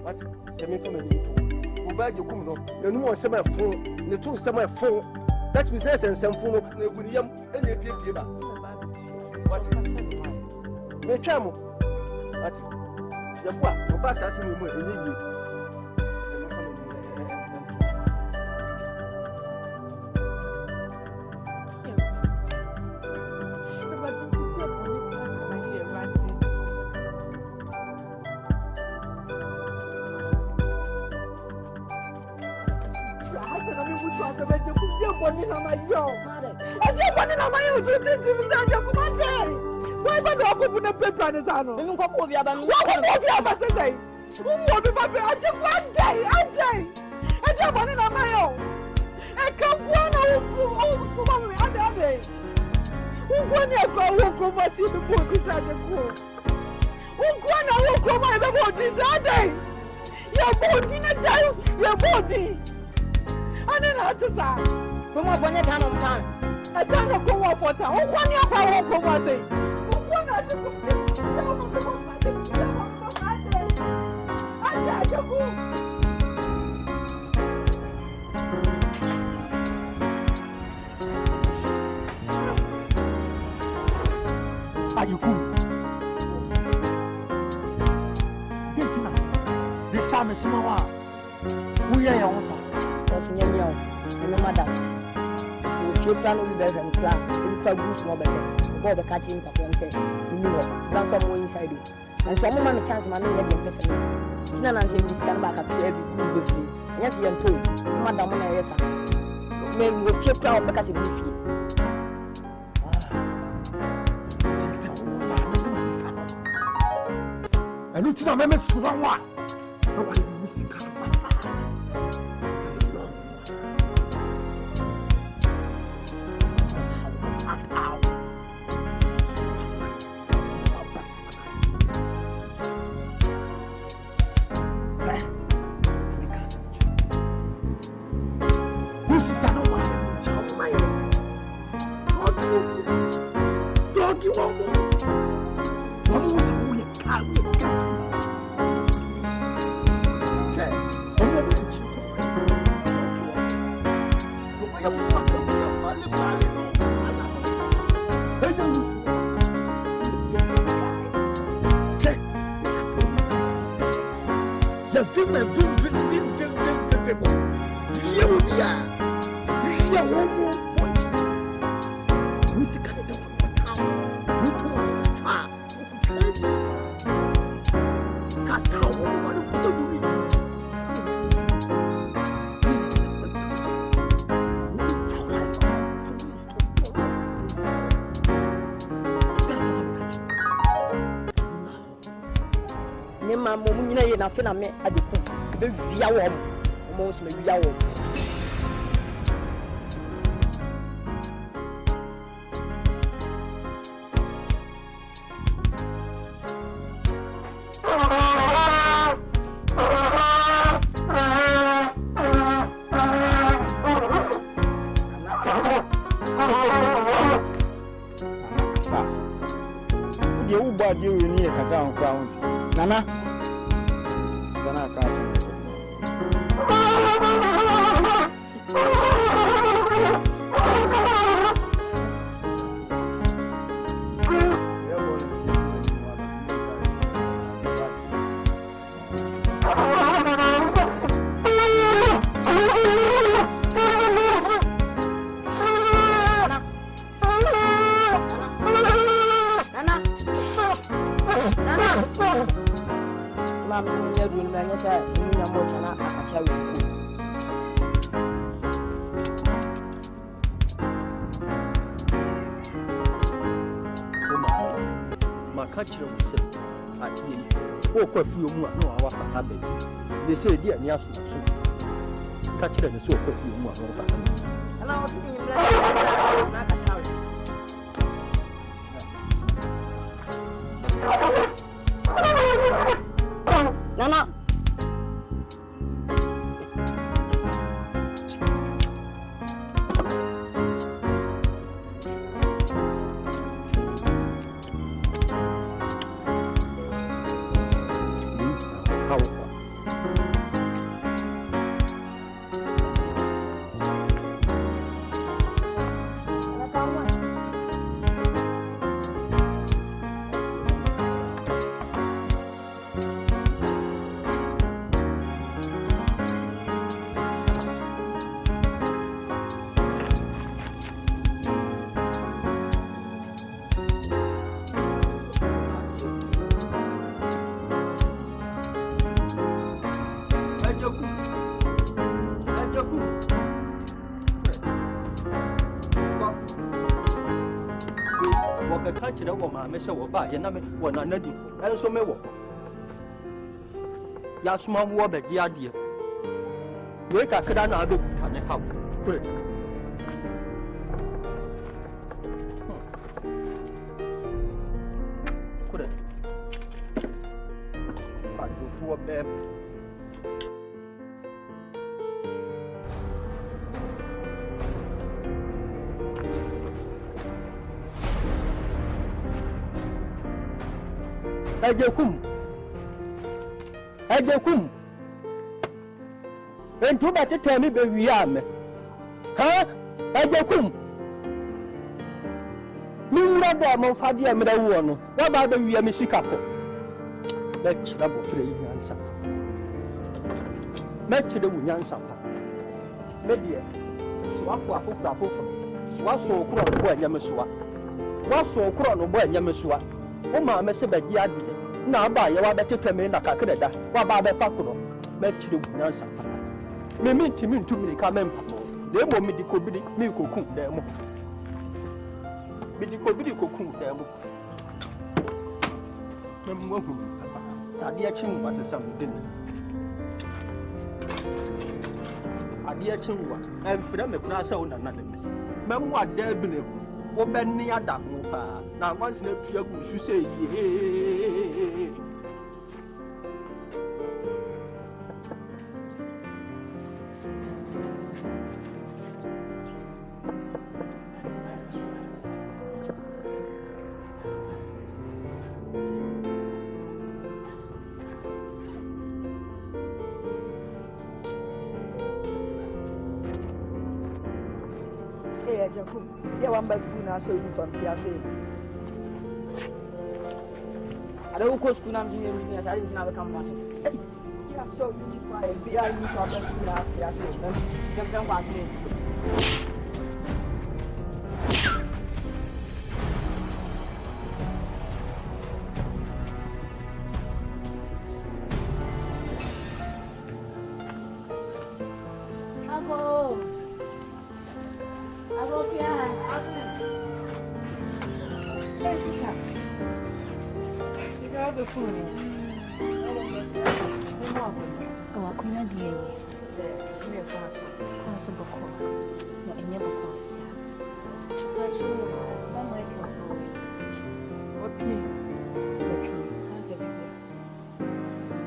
What? Semi family. Uba AGYEKUM no. The new one semi phone, the two semi phone. That means there's some phone, the William and the paper. What? Me chum. What? The boy, the boss has him in you. Why don't you open the paper and Zano? You can't move your band. What have you say? Who will be back? I just one day. I just want to know my own. I can't go on. I don't who go near Kwaku, but see the book is at the cool. Who go on and walk over the boat this other? Your body, your body. I don't know how to say. Come on, when you turn on time. I can't go up for time. Who won your power for one thing? Who won that? AGYEKUM. This time is small. We are also. Madam, you plan to be better than plan. You can do small better. Go the catching papa and say, you know, run from inside you. And so I'm a chance, my name is person. Tina and Jim is coming back at every good. Yes, you're told, Madam, yes, may you feel proud because you feel. I need to remember one. Nobody will miss it. Na fe na me AGYEKUM be wia wo mo so me wia wo You bought you in here, Kazan County. Nana, Nana Castle. Mama said, "You're doing my nessa, and you know more than I tell you." My catcher was at the walk a few more, no, our habit. They say, dear, yes, catcher and so a few more. And I was thinking, Nana. Mr. Oba, and I mean, when I know you, I also may walk. Yasma Waber, the idea. Wake up, can I do? Can I help? Good. Good. I do for them. AGYEKUM. And two better tell me, baby, huh? AGYEKUM. Mingra demo Fabia Mirawono. What about the Via Missicako? Let's double free answer. Let's do Yansa. Media. Swap. Swap so crown boy Yamasua. What so crown boy Yamasua? Oh, mamma said, now buy your other determined like I could have done. What about the Pacuno? Let you answer. Me mean to me come in. They want me to cook me cook them. Me to cook them. Sadia Chin was a some dinner. Adia Chinwa, and for them a class on another. Memoir there been. What Benny Adam? Now, once in a few you say, Hey, AGYEKUM. Yeah, one bus school show you from TSA. I don't go school and be I didn't have a campus. Yeah, so you find be I you from the school last year. Just don't want me.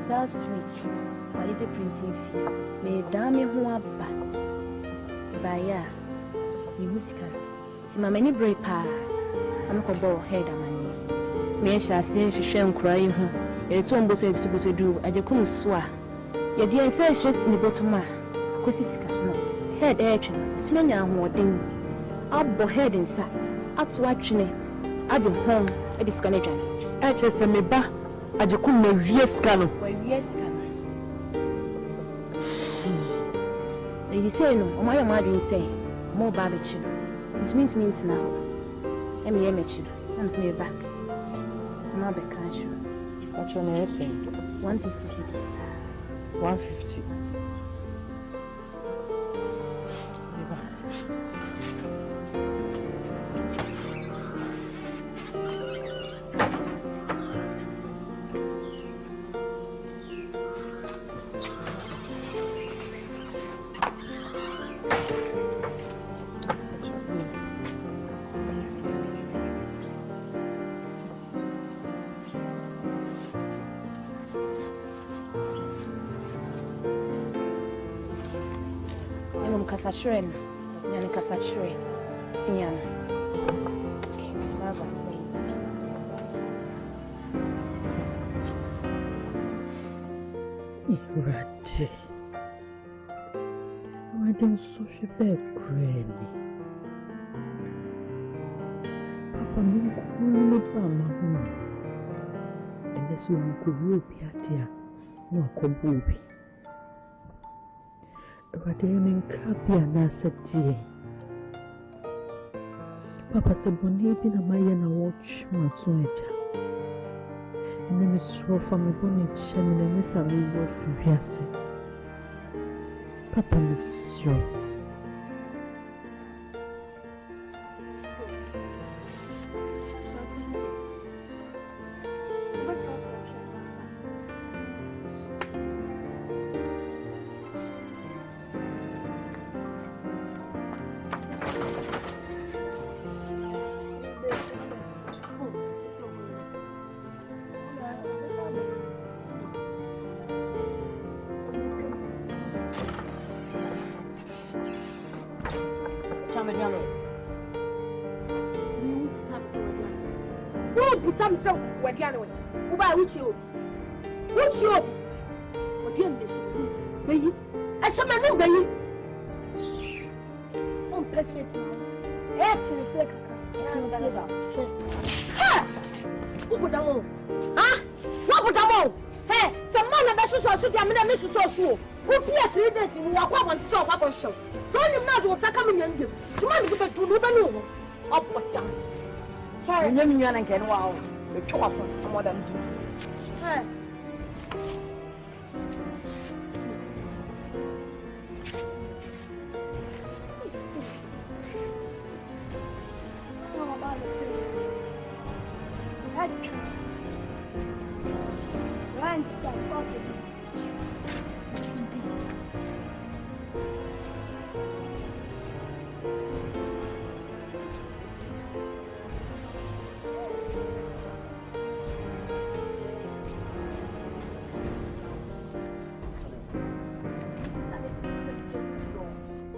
Last week, I did a printing fee. May damn who are back. By ya, you musical. See, my many brave pa. I'm going to head on me. Shall see if you crying home. A tomb to do AGYEKUM swa. Your dear says shit in the bottom. Head action, it's many more thing. Up head inside. Up watching it. Add your home at this Canadian. HSMba AGYEKUM no yes cano. Yes, he say no, my mother say more barbecue. It means now. Let me meet you. I'm saying back. I'm not back. What's your name? 156. 150. Kasachre, yani kasachre, siyan. Baba. Irate. Madam Soshi be granny. Papa mungu pa mahumu. Elesi umukurupi hatia wakobubi. Rademin Kapia Nasa Tea. Papa said, Bonnie na Maya na watch my soja. And then Miss from a bonnet shaman and Miss Award from Piazza. Papa, Miss you.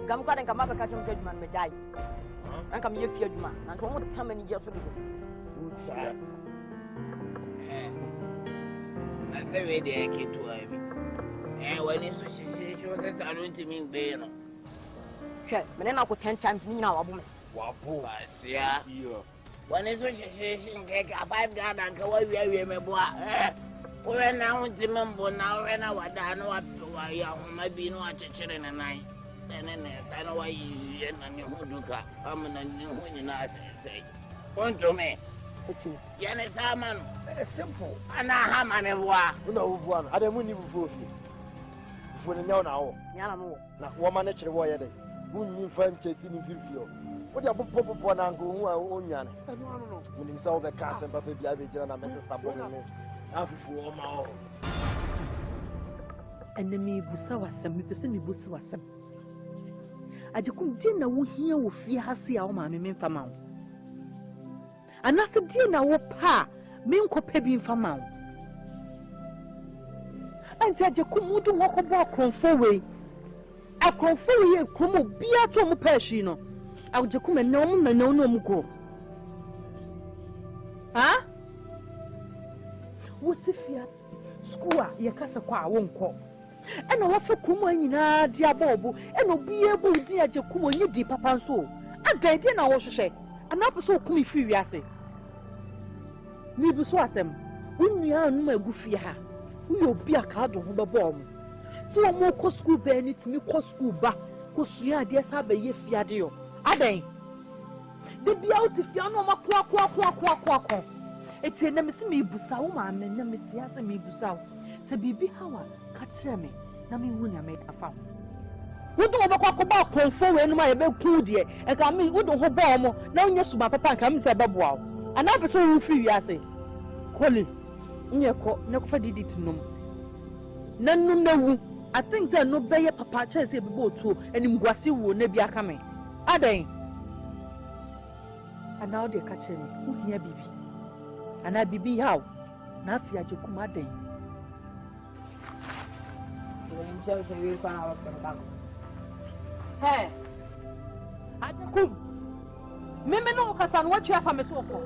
Gam kwa denka maba ka chom se djuma me jai an kam ye fie djuma na so mo tama ni je so do ucha na se we de ke to abi wani so shi se sta no ntimi ngbe no hwe me na ko 10 times ni na wabo me wabo asia iyo wani so shi nke ka 5 ga dan ka wa wi me bo ko na ntimi mbo na we na wada no wa ya ho ma bi no a chechere na nai nene sana wa yi na ni huduka amna ni hunyi na sai onto me yana saman simple ana hama ne bua una ubua no ade mu ni bufofi bufo ne nyaw na wo nyana no na wo ma na kire wo ye de munyi fa nchesi ni fifio wo de popopo na ngo hu a onwane no munim sa wo be ka sempa fa bia be gira na me sister bo me afufu o ma o enemy busa wasam mi pese mi busa wasam AGYEKUM din na wo hia wo fie hase a wo ma me mfama wo anase din na wo pa me nkopa bi mfama wo anti AGYEKUM mudu ngokobo akronfo we kromo bia to mo pa hwi no AGYEKUM na mo na no mo go Ha? What's if you school your casa qua won't call? And I offer Kumawood, dear Bobo, and will be able to dear Kumawood, dear Papa so. And I didn't know what to say. And not so come if you say. Maybe so as them. When you are no goofy, we will be a card on the bomb. So I'm more co school bear it me co school back, because you are dear Sabe Fiadio. Ade. They be out if you are no more. It's a name me busa, woman, and name it me busa. Say, baby, how catch me. Nami wouldn't make a farm. We don't have a about conform and my bell cool dear, and come in, we don't have bomb. Now, yes, my papa comes a bubble. And I'm so free, I say. Collie, near court, no for did it no. None no. I think there no bear papa chance a boat too, and in Guasi will never be coming. Are they? And now they're catching me. Who here, baby? And I be how? Now, AGYEKUM are they? Hey, AGYEKUM. Meme no kasan what you have from a sofa.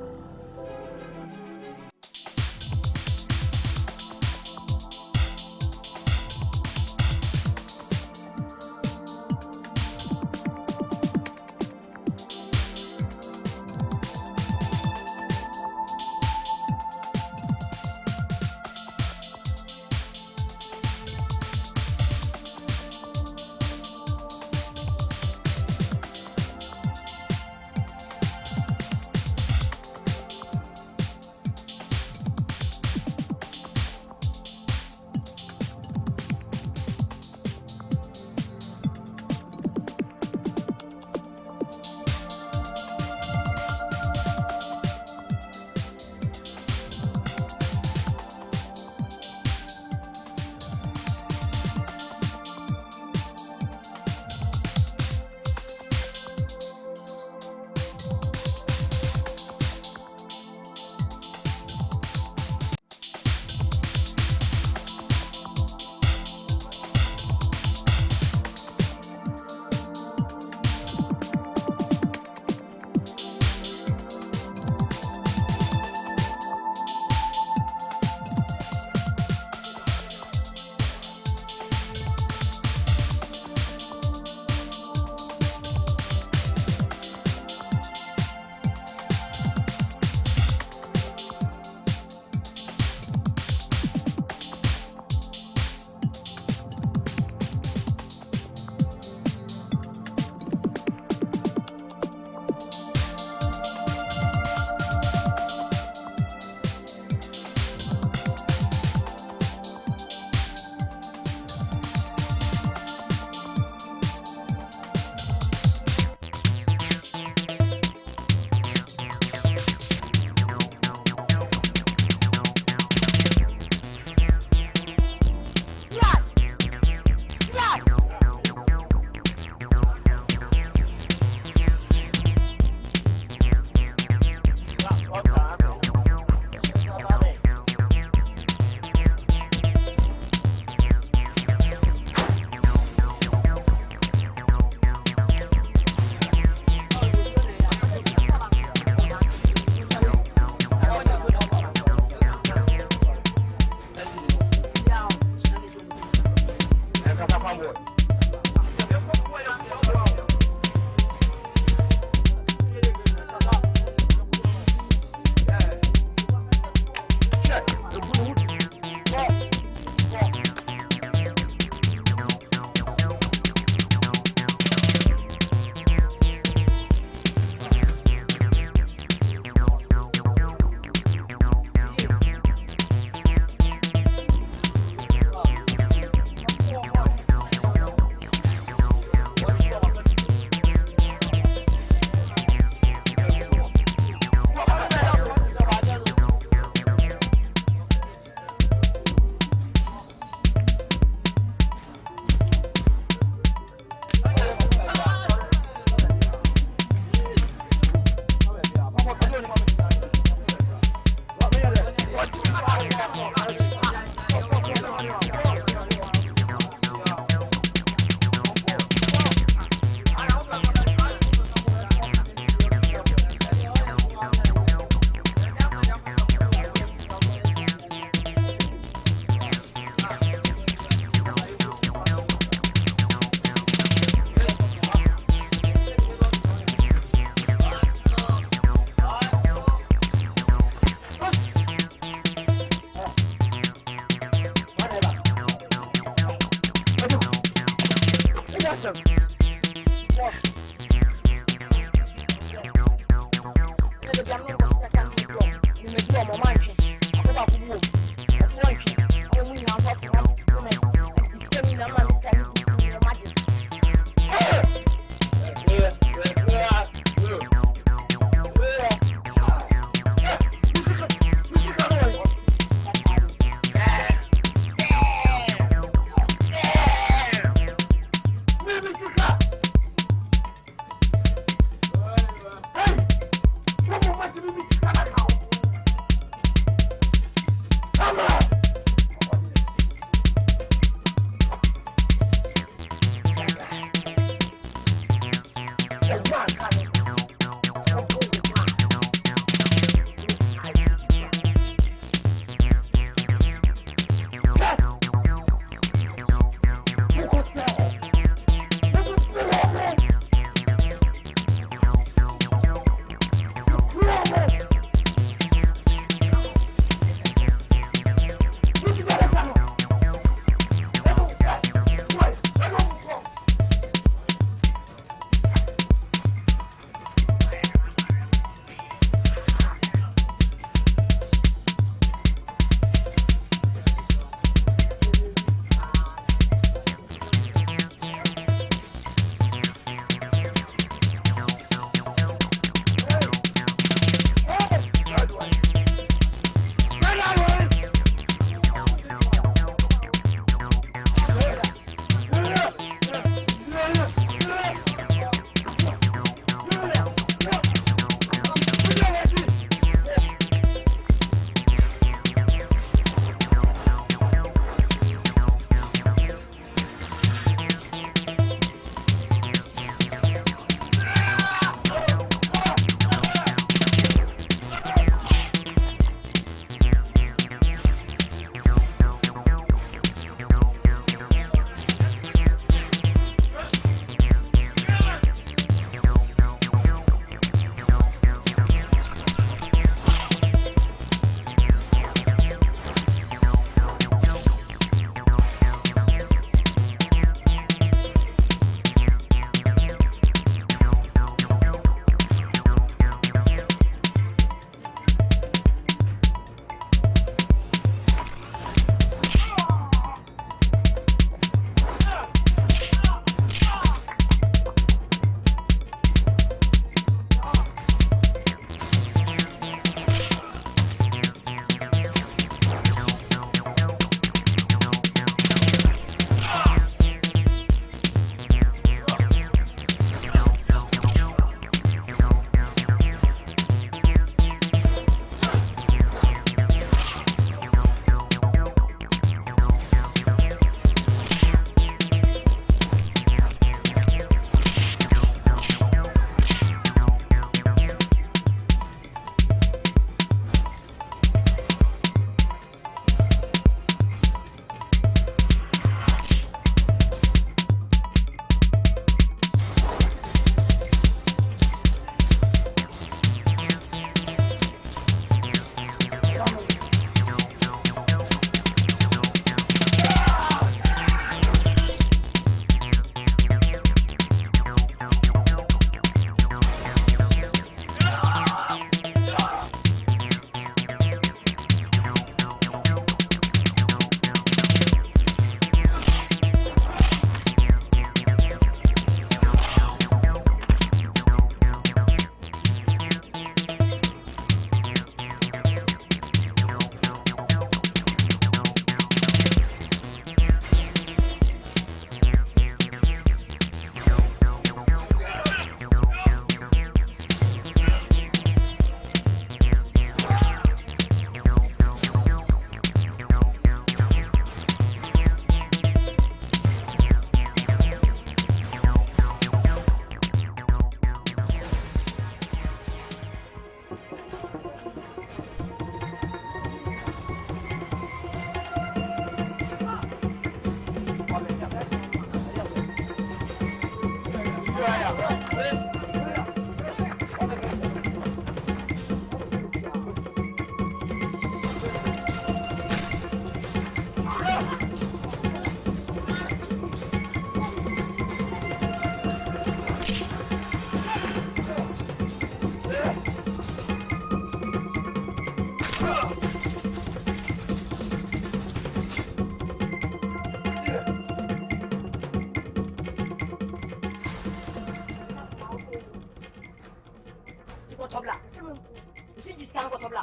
kan ko to bla.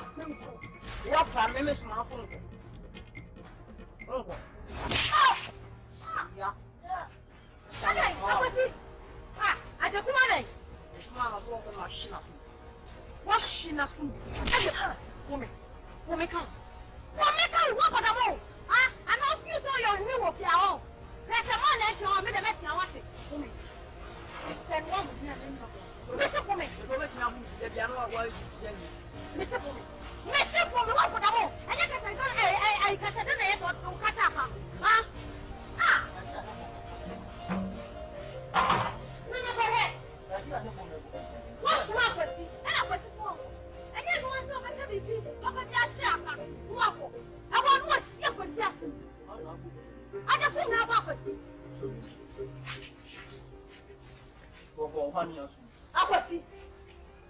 Wa pa me me suma fun ko. Oh. Ya. Adai, akwati. Ah, aje kuma dai. Suma ma so ko ma shina. Wa shina su. Aje. Come kan. Wa ko da mo. Ah, ana fi so yo ni wo fi awon. Lẹ́sẹ̀ mọ́ lẹ́sẹ̀ wọn mi dẹ̀bẹ̀ tí a wá sí fún mi. Sẹ́ni wọ́n mú sí ẹni nígbà kan. Mẹ́sẹ̀ fún mi. Ìgbọ́n bẹ́ẹ̀ tí a mú ẹbí àná wọ́n ṣiṣẹ́ ni. Mẹ́sẹ̀ fún mi. Mẹ́sẹ̀ fún mi wọ́n fọdà mọ́. Ẹ̀yẹ́ kẹsẹ̀ ìgbọ́n àyíkẹsẹ̀ dẹ́nà yẹ tó kátà pa. Nínú bẹ̀rẹ̀. Wọ́n sún àpẹ̀sí. Ẹ̀nà àpẹ̀sí fún ọ̀pọ̀. Ẹ̀yẹ́ ìlú wọn tí wọ́n fẹ́ bí ọkọ̀ tí a ṣe àpá. Wọ́n àpọ̀. Ẹ̀wọ̀n ni wọ́n ṣí àpẹ̀sí àpò. Aja ku na ba kwati. Bọ̀bọ̀ ọ̀hán ni ọ̀sùn. Akwasi.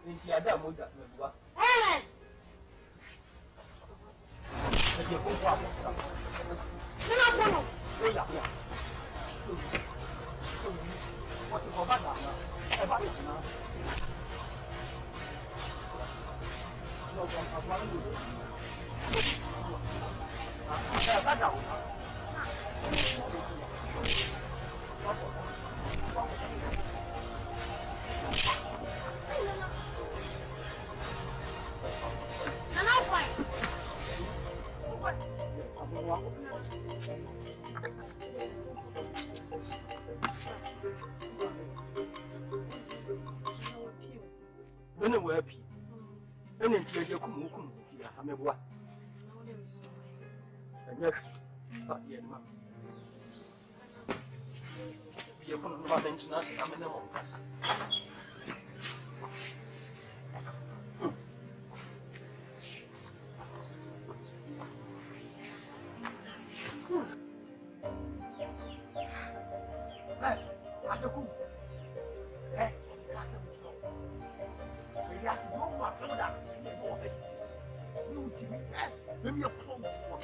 Nti ada mo da na buwa. Ẹ jẹ́ kó fún àpọ̀. Nínú àpọ̀nà. Ó yà wá. Wọ́n ti kọ́ bá dà náà. Ẹ bá lè fún náà. Lọ́gbọ̀n àpò àlọ́ lò. Ẹ bá dà wọ́n. When we happy, and until you come, I'm a boy. And yes, but yet, ma'am. You couldn't mention us, I'm in the moment. Maybe a plum for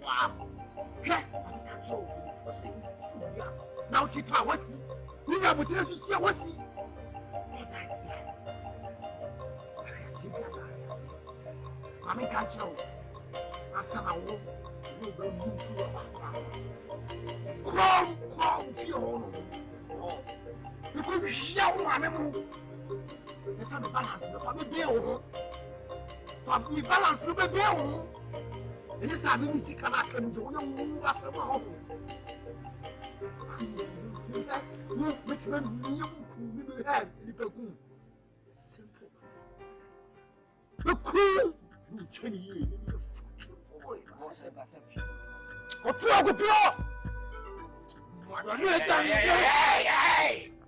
wow. Now, Tita, what's it? You know what you see? What's it? I mean, can't you? I said, I won't. You don't move to a Crown, Fiona. You could shout my memory. It's a balance of a bill. We balance of a bill. And this time, we see Kanaka and do no move after my home. You make me have Liverpool. Simple. The cool 20 years. Boy, what's that? What's wrong with you?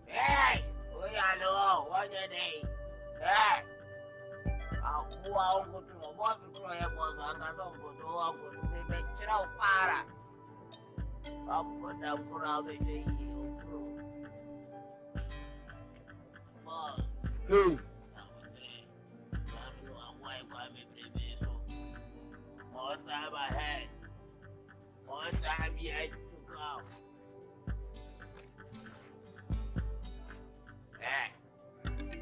Hey! We are no one day. Hey! I'll go out to a water player was on the local to make Chino Para. I'll put down for our baby. Hey! More time ahead. More time yet to come.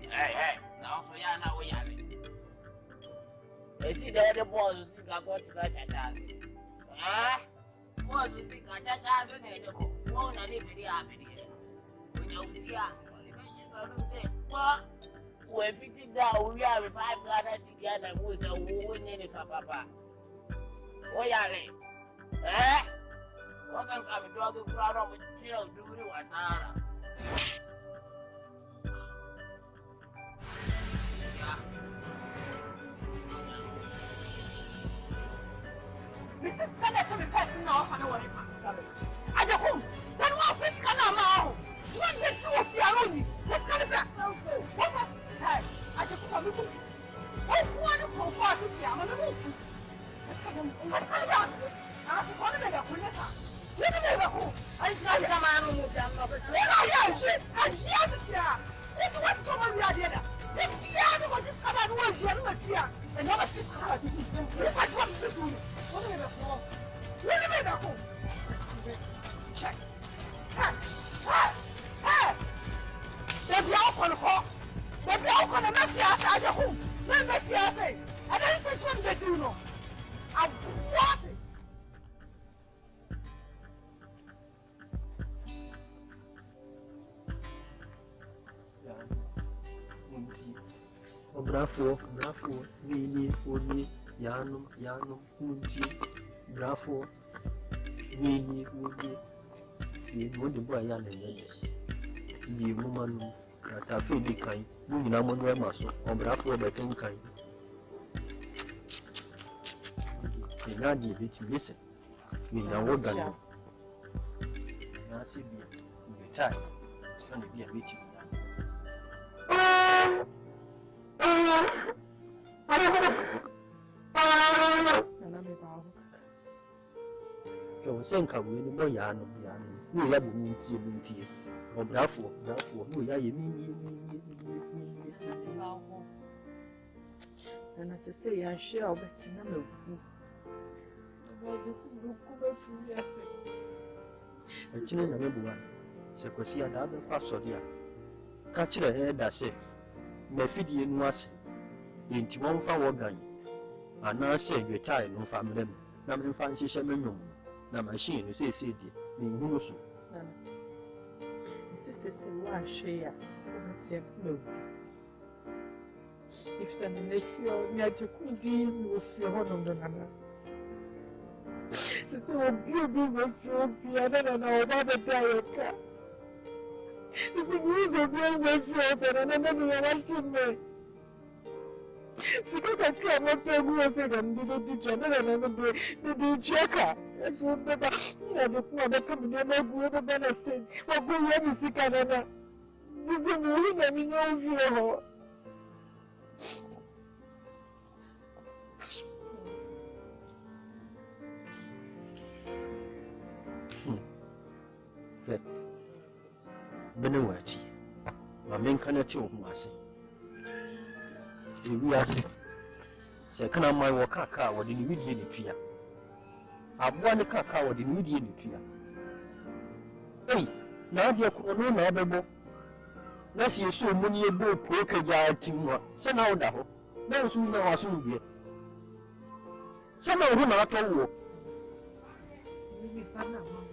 Hey, now so ya na we ya me. Esi the boys who see ka go to cha-cha. Boys who see ka cha-cha so na de ko. Won na dey very happy there. When you see ah, you mention ka do say, "What? We fit down, we have 5 Ghana cedi and we say we need it papa." Oh ya le. What can come to the crowd of children do what now? This is the lesson in person now, and I want to AGYEKUM, send one fish can now. One day, 2 of the army. Let's get it back. Hey, AGYEKUM, I'm looking. Oh, one of the parts of the army. Let's get him. I'm going to make a good letter. Look at me, I got the man who moved down. I hear the chair. It's what someone we are here. It's the other one just come out and was young, but here. And now it's just hard. If I come to do it, what are you for? Really, man? AGYEKUM, let me hear say. I don't think what they do no. I want it. Bravo, Willie, Woody, Yanum, Woody, Bravo, Willie, Woody, the Woody Brian and the woman that I feel be kind, moving on one muscle, or Bravo, but in kind. The Nadi bit listen, we now work on Nancy be tired, and be a bit. Senka we no yano we ya bu ntie o brafo we ya ye mi na se say ya share obeti na mewu AGYEKUM ku ba fu ya se e chine na mebu wa se kwesi ya da be fa so dia ka kire he da se me fidie nu ase enti won fa wo gan ana se gwetai no fa mrem na me fa nhihye menwom na machine no say di me hunu so sister wa share obeti na mewu if stand in fio ni AGYEKUM di no fio hono no na sister wo bi wo fio bi ana na oba be dayeka sister wo so bi wo fio be na na ni ya shime sister ka fio mo pe wo se ga ndi di jana na na di cheka so be ba AGYEKUM da kam ni na bu be na se wo go ye ni sika na na sister wo na mi no fio ho bene wachi ma men kana ti o ase ewi ase se kana mai wo kaka wo de ni widie ni tua abua ni kaka wo de ni widie ni tua ei na AGYEKUM no na bebo na si so mu ni ebo poka ja tinwa se na oda ho na so na wa so ndie se na ho na ato wo ni sana mo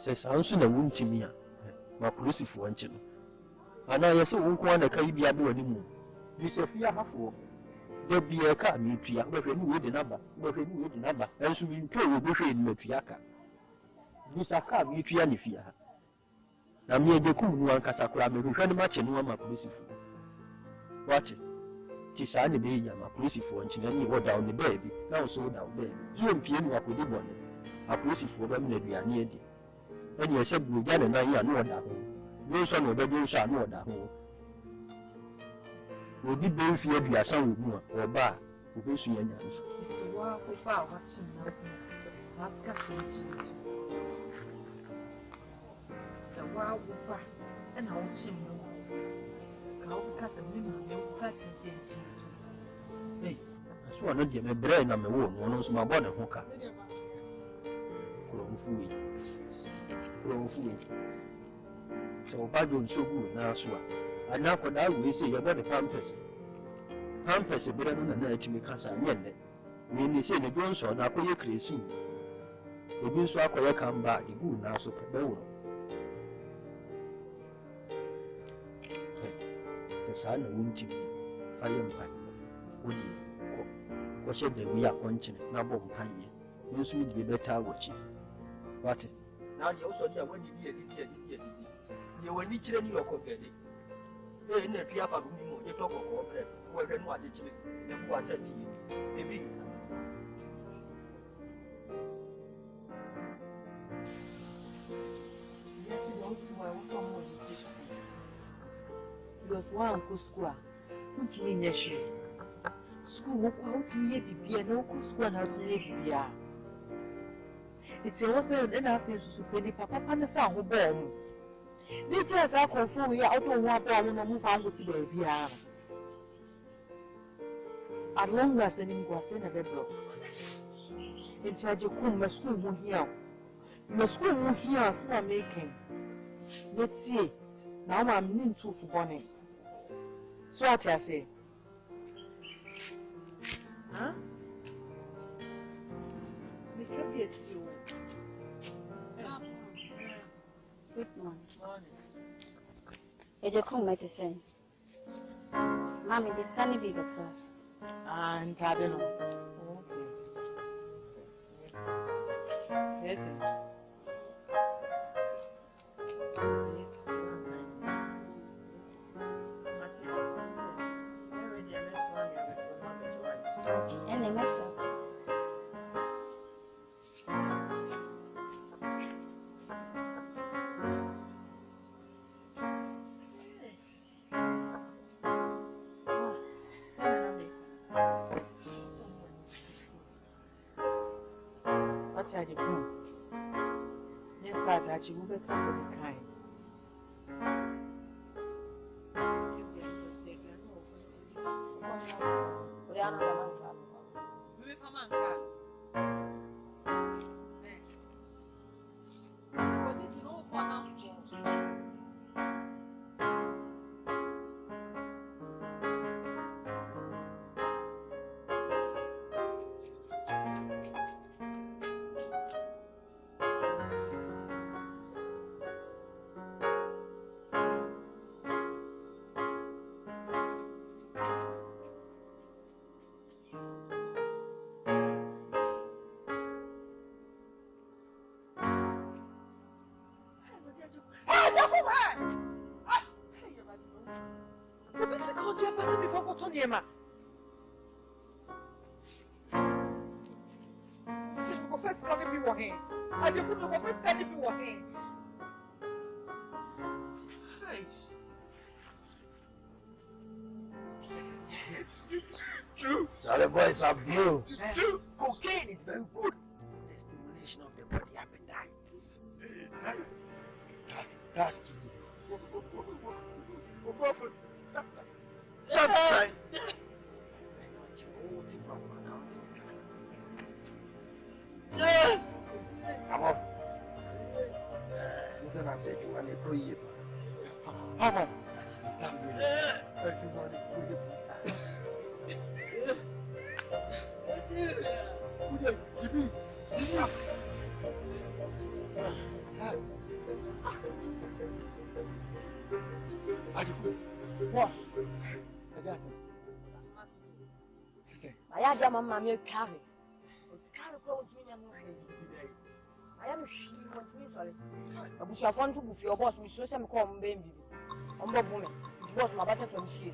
se sansu na wuntimi a ma polisi fo nche no ana ye se won kwa na kai bia be wani mu bi se fia hafo de bia ka mi tua be hwe ni we de naba ensu mi ntwa we be hwe ni matua ka bi sa ka mi tua ni fia ha na mi AGYEKUM nu an kasa kura me hwe ni ma che no ma polisi fo wache ti sa ni be ya ma polisi fo nche na ni wo down the baby na so down baby zo mpie ni akodi bone a polisi fo be me na duane edi and you said, we get a night, I know that. No son of the days, I know that. We did both fear be a son with more or bar, who will see any answer. The wild bar and how she knew. How because a minimum no passing. Hey, I swear not get my brain on my own, one of my body hooker. So bad on so good now, so I now could always say about the pampers. Pampers are better than the night because I mean it. When you say the Jones or not, you're crazy. The news walk where I come back, the good now, so prepare. The son of Winching, fire and pine. Would you? What said we are punching, now bomb pine. You should be better watching. What? Now you also know when you you will need to know coffee. In the Pia Fabu, you talk of corporate, where and what it was said to you. Maybe. Yes, you don't see why we come with because one go school, put me in your share. School, what out me be a no school and out to live. It's a water and I feel so pretty papa and the found who born. Little I confirm we are out of one bomb and move on with the baby. At long last, the name was in a bedrock. In AGYEKUM, my school won't hear. The school here is not making. Let's see. Now I'm in two for bonnet. So what I say? Huh? They can be at you. Good morning. AGYEKUM might say. Mommy, this can't be good to us. And I don't know. Okay. Yes, And they mess up. What's AGYEKUM? Yes, that you will be because of the kind. The boys are blue. Cocaine is very good for the stimulation of the body appetites. That's true. That's right. Come on. Listen, I said you want to go here. Come on. Stop doing it. Everybody, go here. Jimmy. Boss. I had your mamma make carry. Carry clothes me and I am she wants me sorry. I wish I found to be your boss, Miss Sam come baby. I'm Bob woman. You bought my basket from she.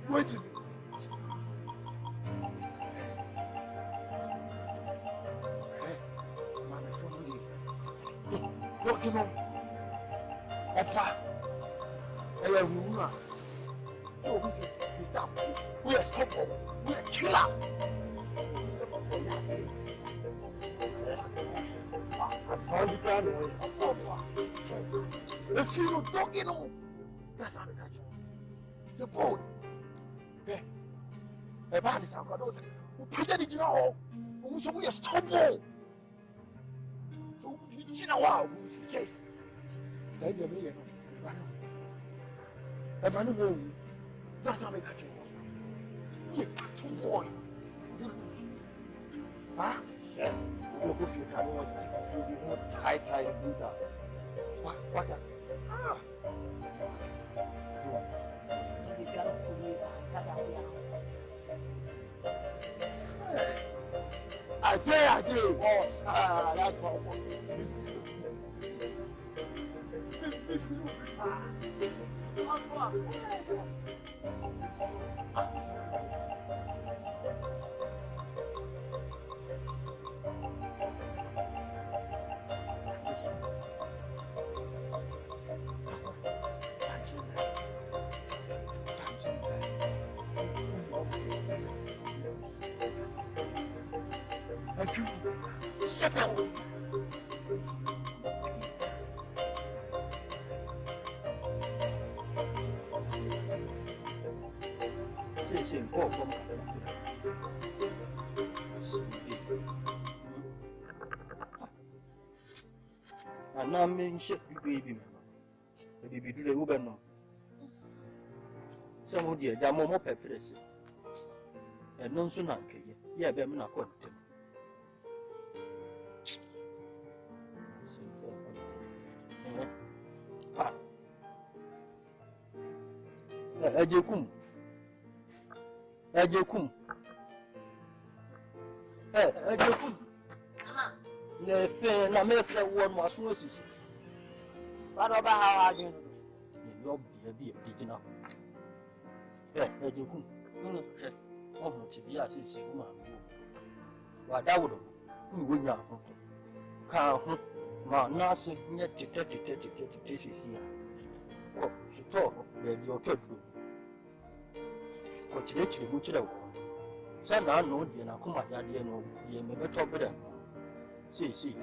Wait. Walking on. Opa. I am Muna. So we stop. We are stop. We are killer. Asante can way. If you don't talking on, that's how they catch you. The boat. Yeah. A bad is our those. We pretend you know. So we are stop. So you know what? Yes. Say the million. A man who that's how they catch you. You catch boy. Huh? Yeah. Look if you can want to be more tight and do that. What does it? Ajay. Boss. That's what shut up. Sim. call from and now mean shit baby. Baby do the Uber no. Some of the Jamomo peppers. And non soon uncle, yeah, I'm not quite. AGYEKUM. AGYEKUM. AGYEKUM. Ne fe na me fe wo no aso asisi. What about how I do? You be a big enough. AGYEKUM. Oh, to be as is, woman. What that would win your can't. Ma nasi net to this is here. She told baby your third room. Coach literally which it out. Send I know the Nakuma Daddy and ye may better better. See.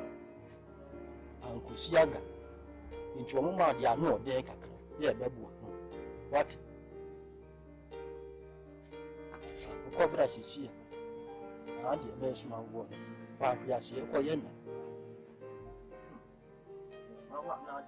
Uncle Siaga. Into a moment, they are no day. Yeah, baby. What? Cobra, she see. And the best man won 5 years here. Oh, yeah. What not?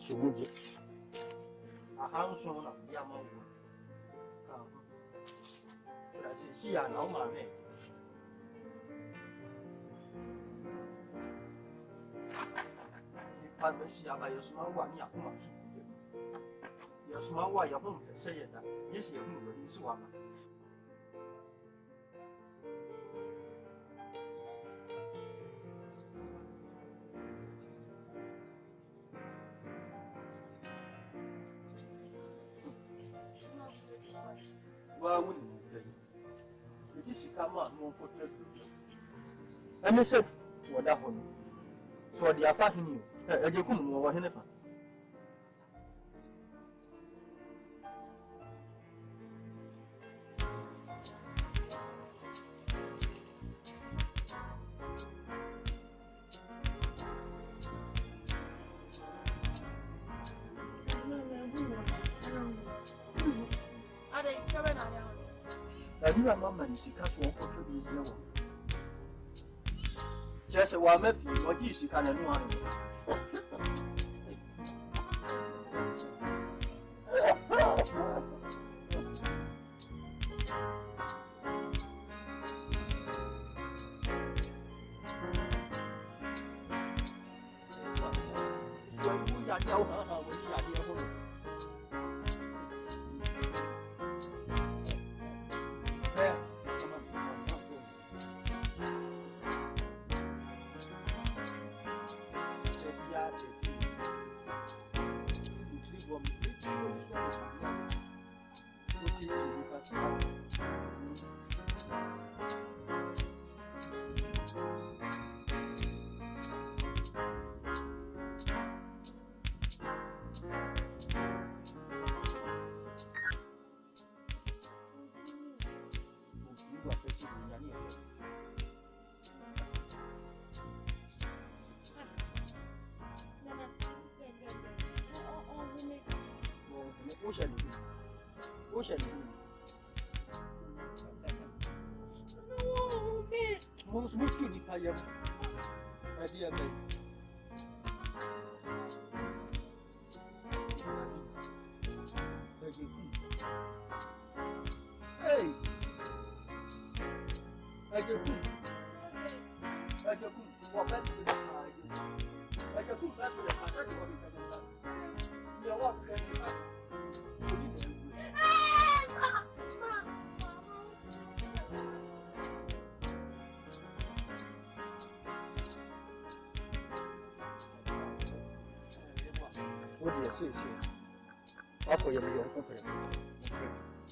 Sumuji. A house on a Yamo. See, I know my name. I see about your small one, Yakuma. Your small one, your home, say that. Yes, your home is one. Well, wouldn't it is come out more for the and they said, what that one? So they are fighting you. AGYEKUM or whatever. You are mamma and she can't walk to be here. Just a while, maybe what is she can do.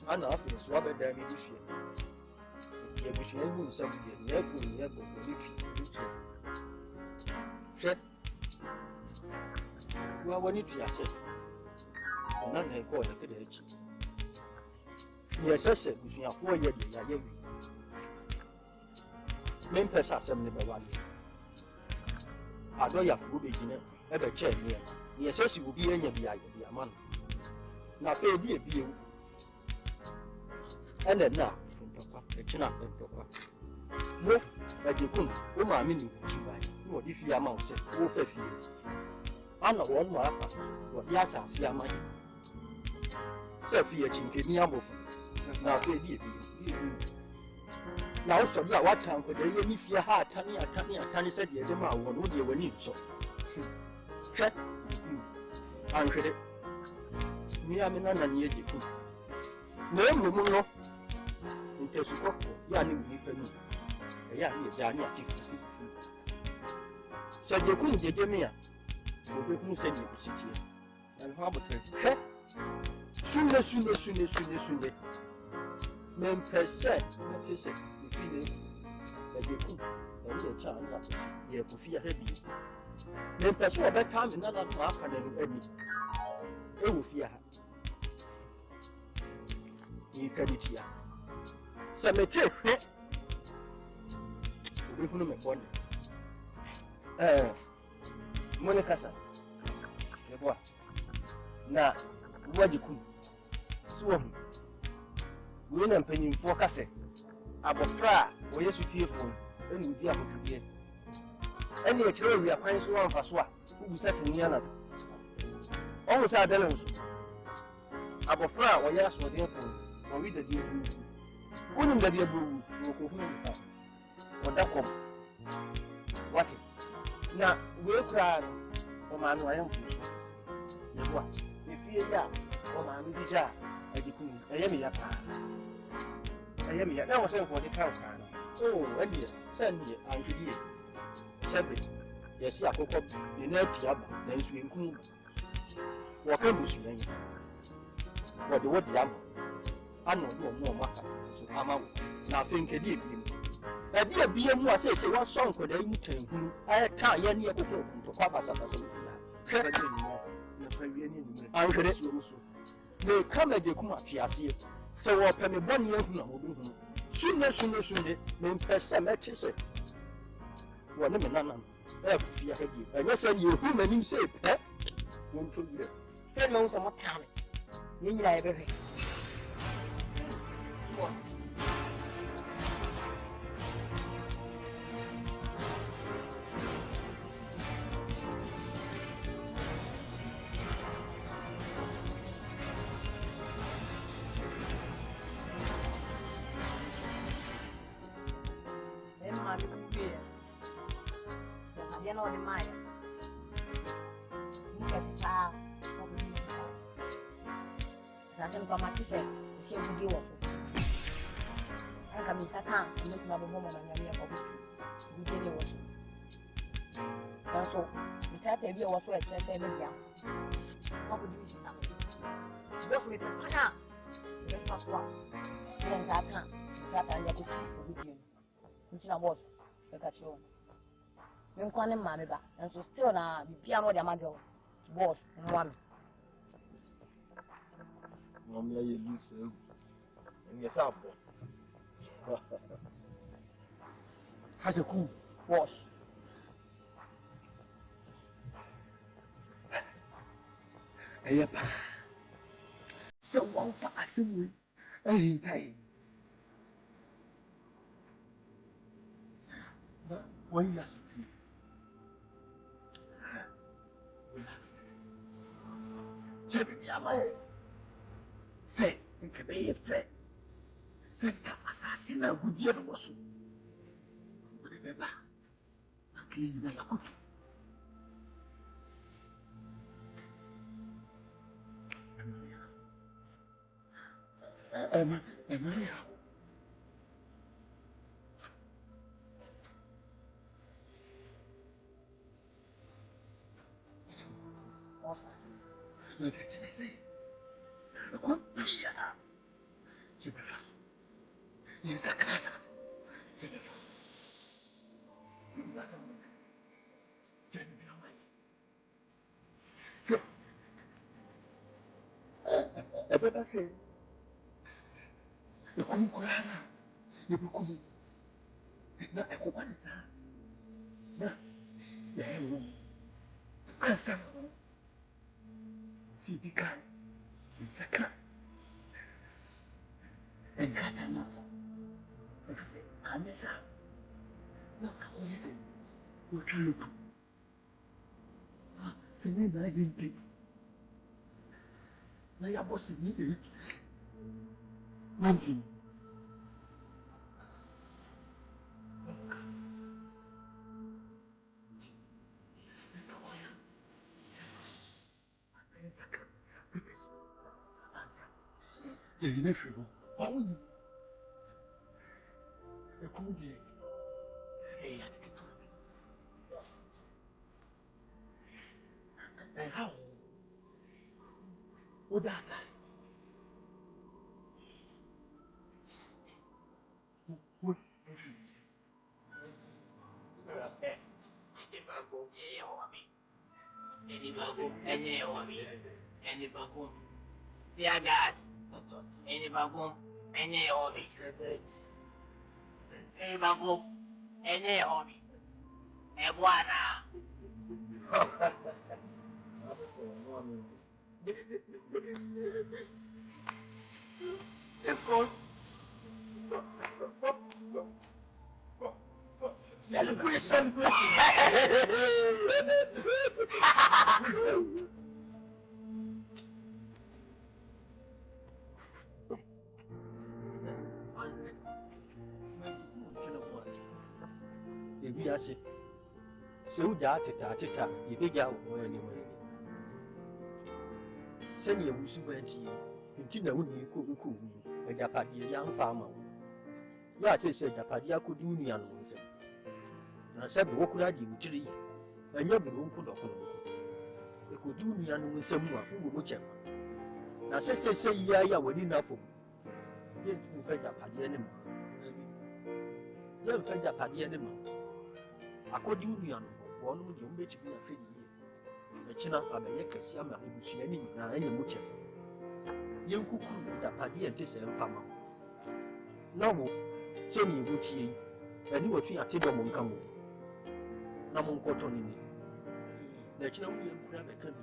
Ana afin so abeda mi bishie. Ye bishie hu nsam ye na ku ye bo ni fi. Hwe. Wa woni fi ase. Ona na ko na kede echi. Yes, I said, we have 4 years. Men press us some never 1 year. I know you have to be in every chair near. Yes, I will be any of the man. Now, pay be a view. And then now, the chin up and talk. No, but you couldn't. Oh, my meaning, what if you amount it, oh, 5 years. I'm not one more, what yes, I see a man. Sophia Chinky, now, baby. Now, so yeah, what time could they if you had Tanya said, you don't know what you will need so. Check. I'm ready. Me, I'm in an AGYEKUM. No. In case of Yanni, yeah, Yanni, so you couldn't get me. Who said you sit here? And how about it? Soon. Men per se, you feel it. AGYEKUM, and your child, you fear heavy. Men per se, that time another half and any. They will fear her. You can it here. Cemetery, we put them a bond. Monica, the boy. Now, what you could swim. We don't pay for cassette. About try, or yes, you phone, and we dear with you. And the actually, we are paying so one for swap, who sat in the other. Almost our demos. About fry, or yes, or their phone, or with the dear blue. Wouldn't the dear blue, or that come? What? Now, we'll cry, or man, I am. If you are, or man, we did that. I am here. I am here. Now, for the count. Oh, and yes, send me, I'm here. Seven. Yes, I could up in a club, then swim cool. What can you say? What the word yam? I know no more matter. So I'm out. Now think a deep him. A dear BM was say what song could they retain him? I had time any of the to Papa I'm ready. They come at the AGYEKUM, so what penny 1 year no. Sooner, men press some matches. One minute, and you said you whom and you say, eh? Won't you? Friend knows I'm not coming. You need everything. You know the mind. You can see how Asante kwa matise sio video wafu. Anga misaka mtu na bomo na ngania kwa mtu. Video wafu. Kanso mtata bia wafu ya chese media. Kwaku di system. Boss me pana. The first one. Then saka mtata anja kutu video. Mtina boss ekacho. Menkwane mame ba. And so still na bibia no de amado boss nwame. Mommy, you lose him. And yourself. AGYEKUM. Wash. Ayapa. So one for assembly. Any time. When you see. Check it out, my. Say, it can be a fair. Say, assassin, I would hear was. Remember, I'm cleaning my good. Emma. What did I say? What? Shut up. You better. Yes, I can't. You better. I better say. Na ekubaniza. Na yewo. Asa. Sibika. Saka. Engata nasa. Ese anesa. Na kawese. Ukaluku. Sene na yinti. Na ya bosi ni e. Nanti. Il est fou. Ah oui. Et comment dire? Et il y a des trucs. Et how? Udata. Celebration! Ebi ase. Se uja ateta yebeja wo ani wo. Se ni ewusu ba ti. Nti na woni ko wu. Ejapade ya mfa ama wo. Ya se ejapade akodi uni anu nse. Na se be wokura di wutiri. Anya buru nku dokono. Ekodi uni anu nse mu a wo mo chefa. Na se ya woni na fo. Ye tu fe japade ne mo. Ye fe japade ne mo. Akodi uniano wonu mu de umbechi bi afa yi e kina abaye kasi ama ebusua ni na enye mu chef yenkukuru da padi ente se mfama na wo se ni ebuchie ani watu ate do mo nka mo na mo nkoto ni ni na kina mu ye kura be ka bi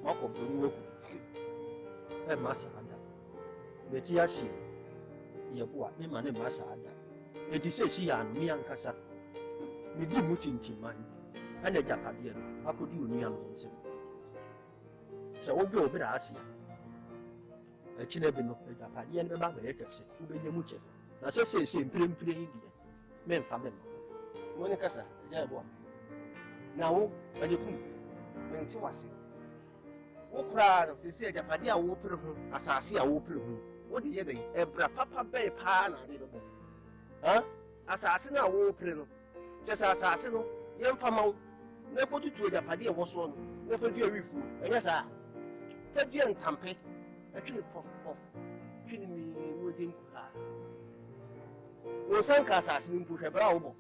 mako bonu weku e masa ada beti yashi ye bua me ma ne masa ada edi se si ya no mi ankasa me di mutinti man ana japade no akodi oni anu nse se wo bi obira ase e kina bi no japade no be ba be kese wo be nyemu che na so se mprempre yi dia me mfa me wo ne kasa ya bo na wo AGYEKUM me nti wase wo kura no se japade a wo pere ho asase a wo pere ho wo de ye den ebra papa be pa na de bo ha asase na wo pere no Chesa asase no yemfa mawo na kotutu ejapade e woso no na fadu awifu enya sa fadu entampe atwene pof twene mi wodin kuha wo sanka asase ni mpuhwe bra wo bo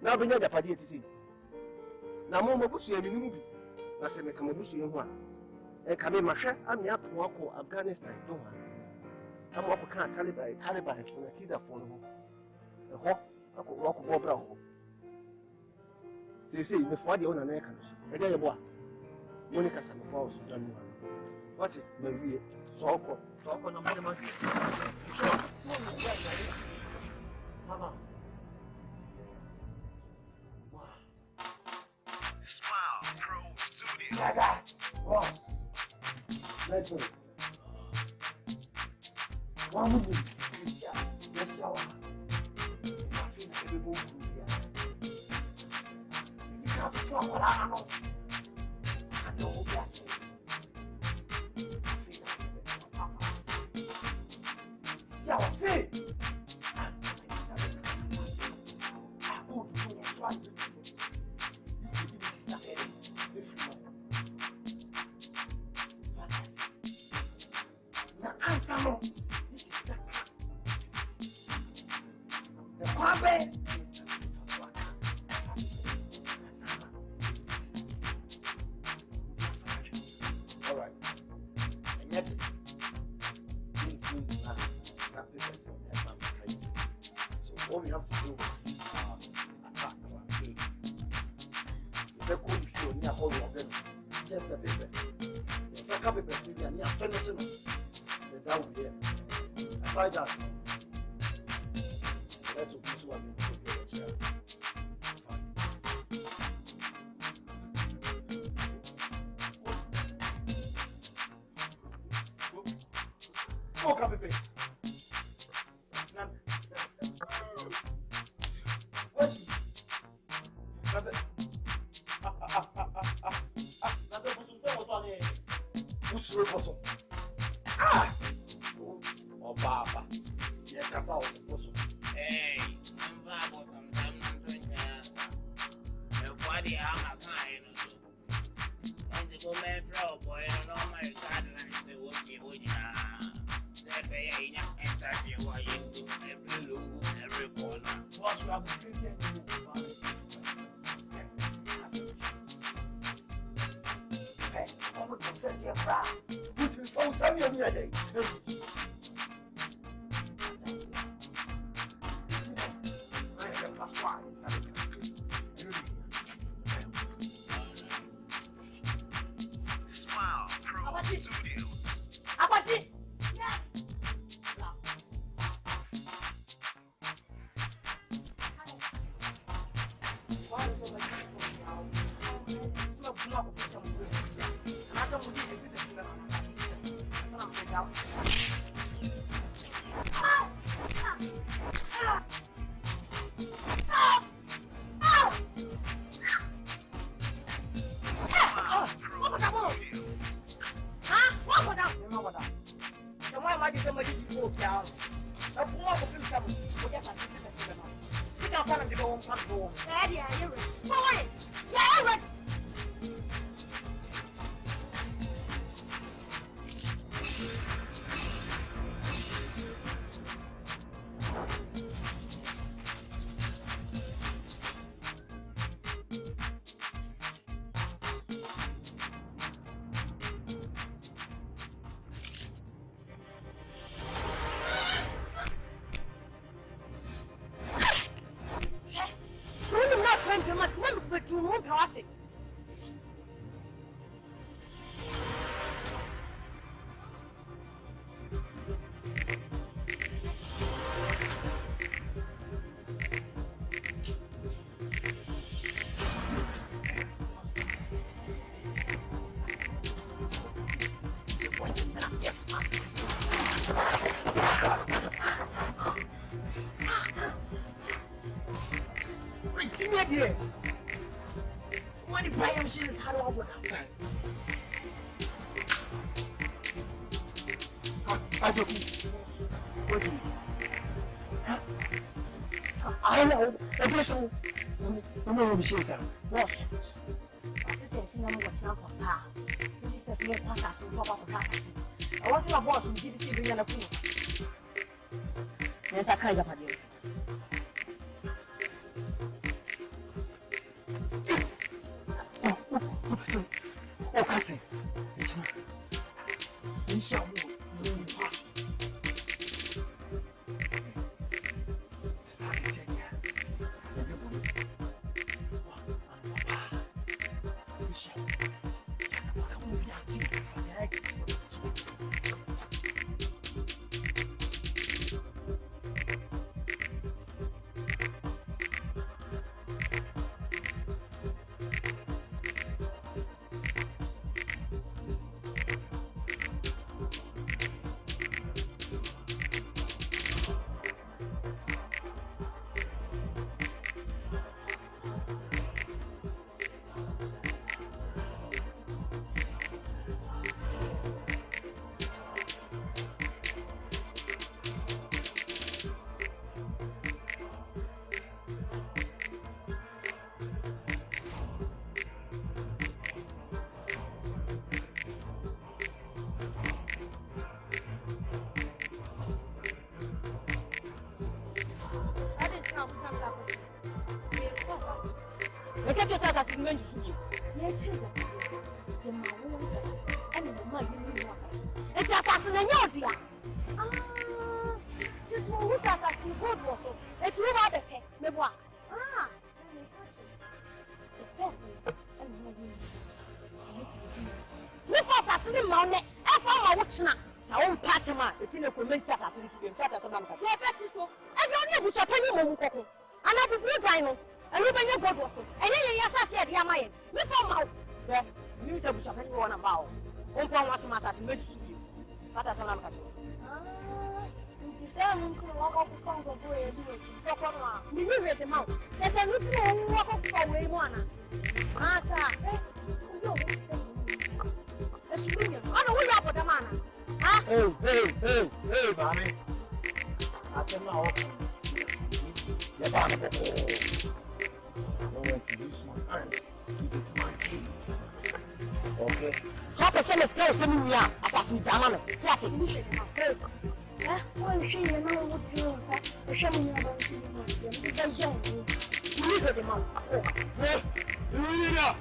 na benya ejapade etisi na mo mabusu ya minimu bi na se meka mabusu ye ho a e ka me mahwe ame ato akọ Afghanistan do ha amo akọ kan Taliban na kida fo no ho akọ bra ho say me for the owner na kan so e dey bo a Monica Sam for so dan what it me wie so ko no me ma mama Smile Pro Studio wow let's go one more let's go no. All right. And yet, just the paper. Yes, I copy paper and you're finishing the down here. Aside that, that's what this one is. Go copy paste. Yes, I can't have you. It's assassination, dear. Just one who's assassin good was so. It's you have a pet, me boy. It's a person. on it. I found my watch now. So I'm passing my. It's in a convention as if you can as a man. Yeah, that's so. I don't know who's a penny woman. And I will be dino. And you bring your god also. And then you associate your mind. We found out. Yeah, you said who's a penny one about. One was a master made to you. But as a man. I'm walk up from the boy. You read them out. There's a little walk up for way one. Master, I don't know what the man. Hey, mommy. I said, no, you're bound to use my hand. This is my key. Okay. Half a cent of clothes in the assassin German. Flat it. I'm sure you know what to do, sir. I'm sure you know what to do. It's young. You read them out. You read it up.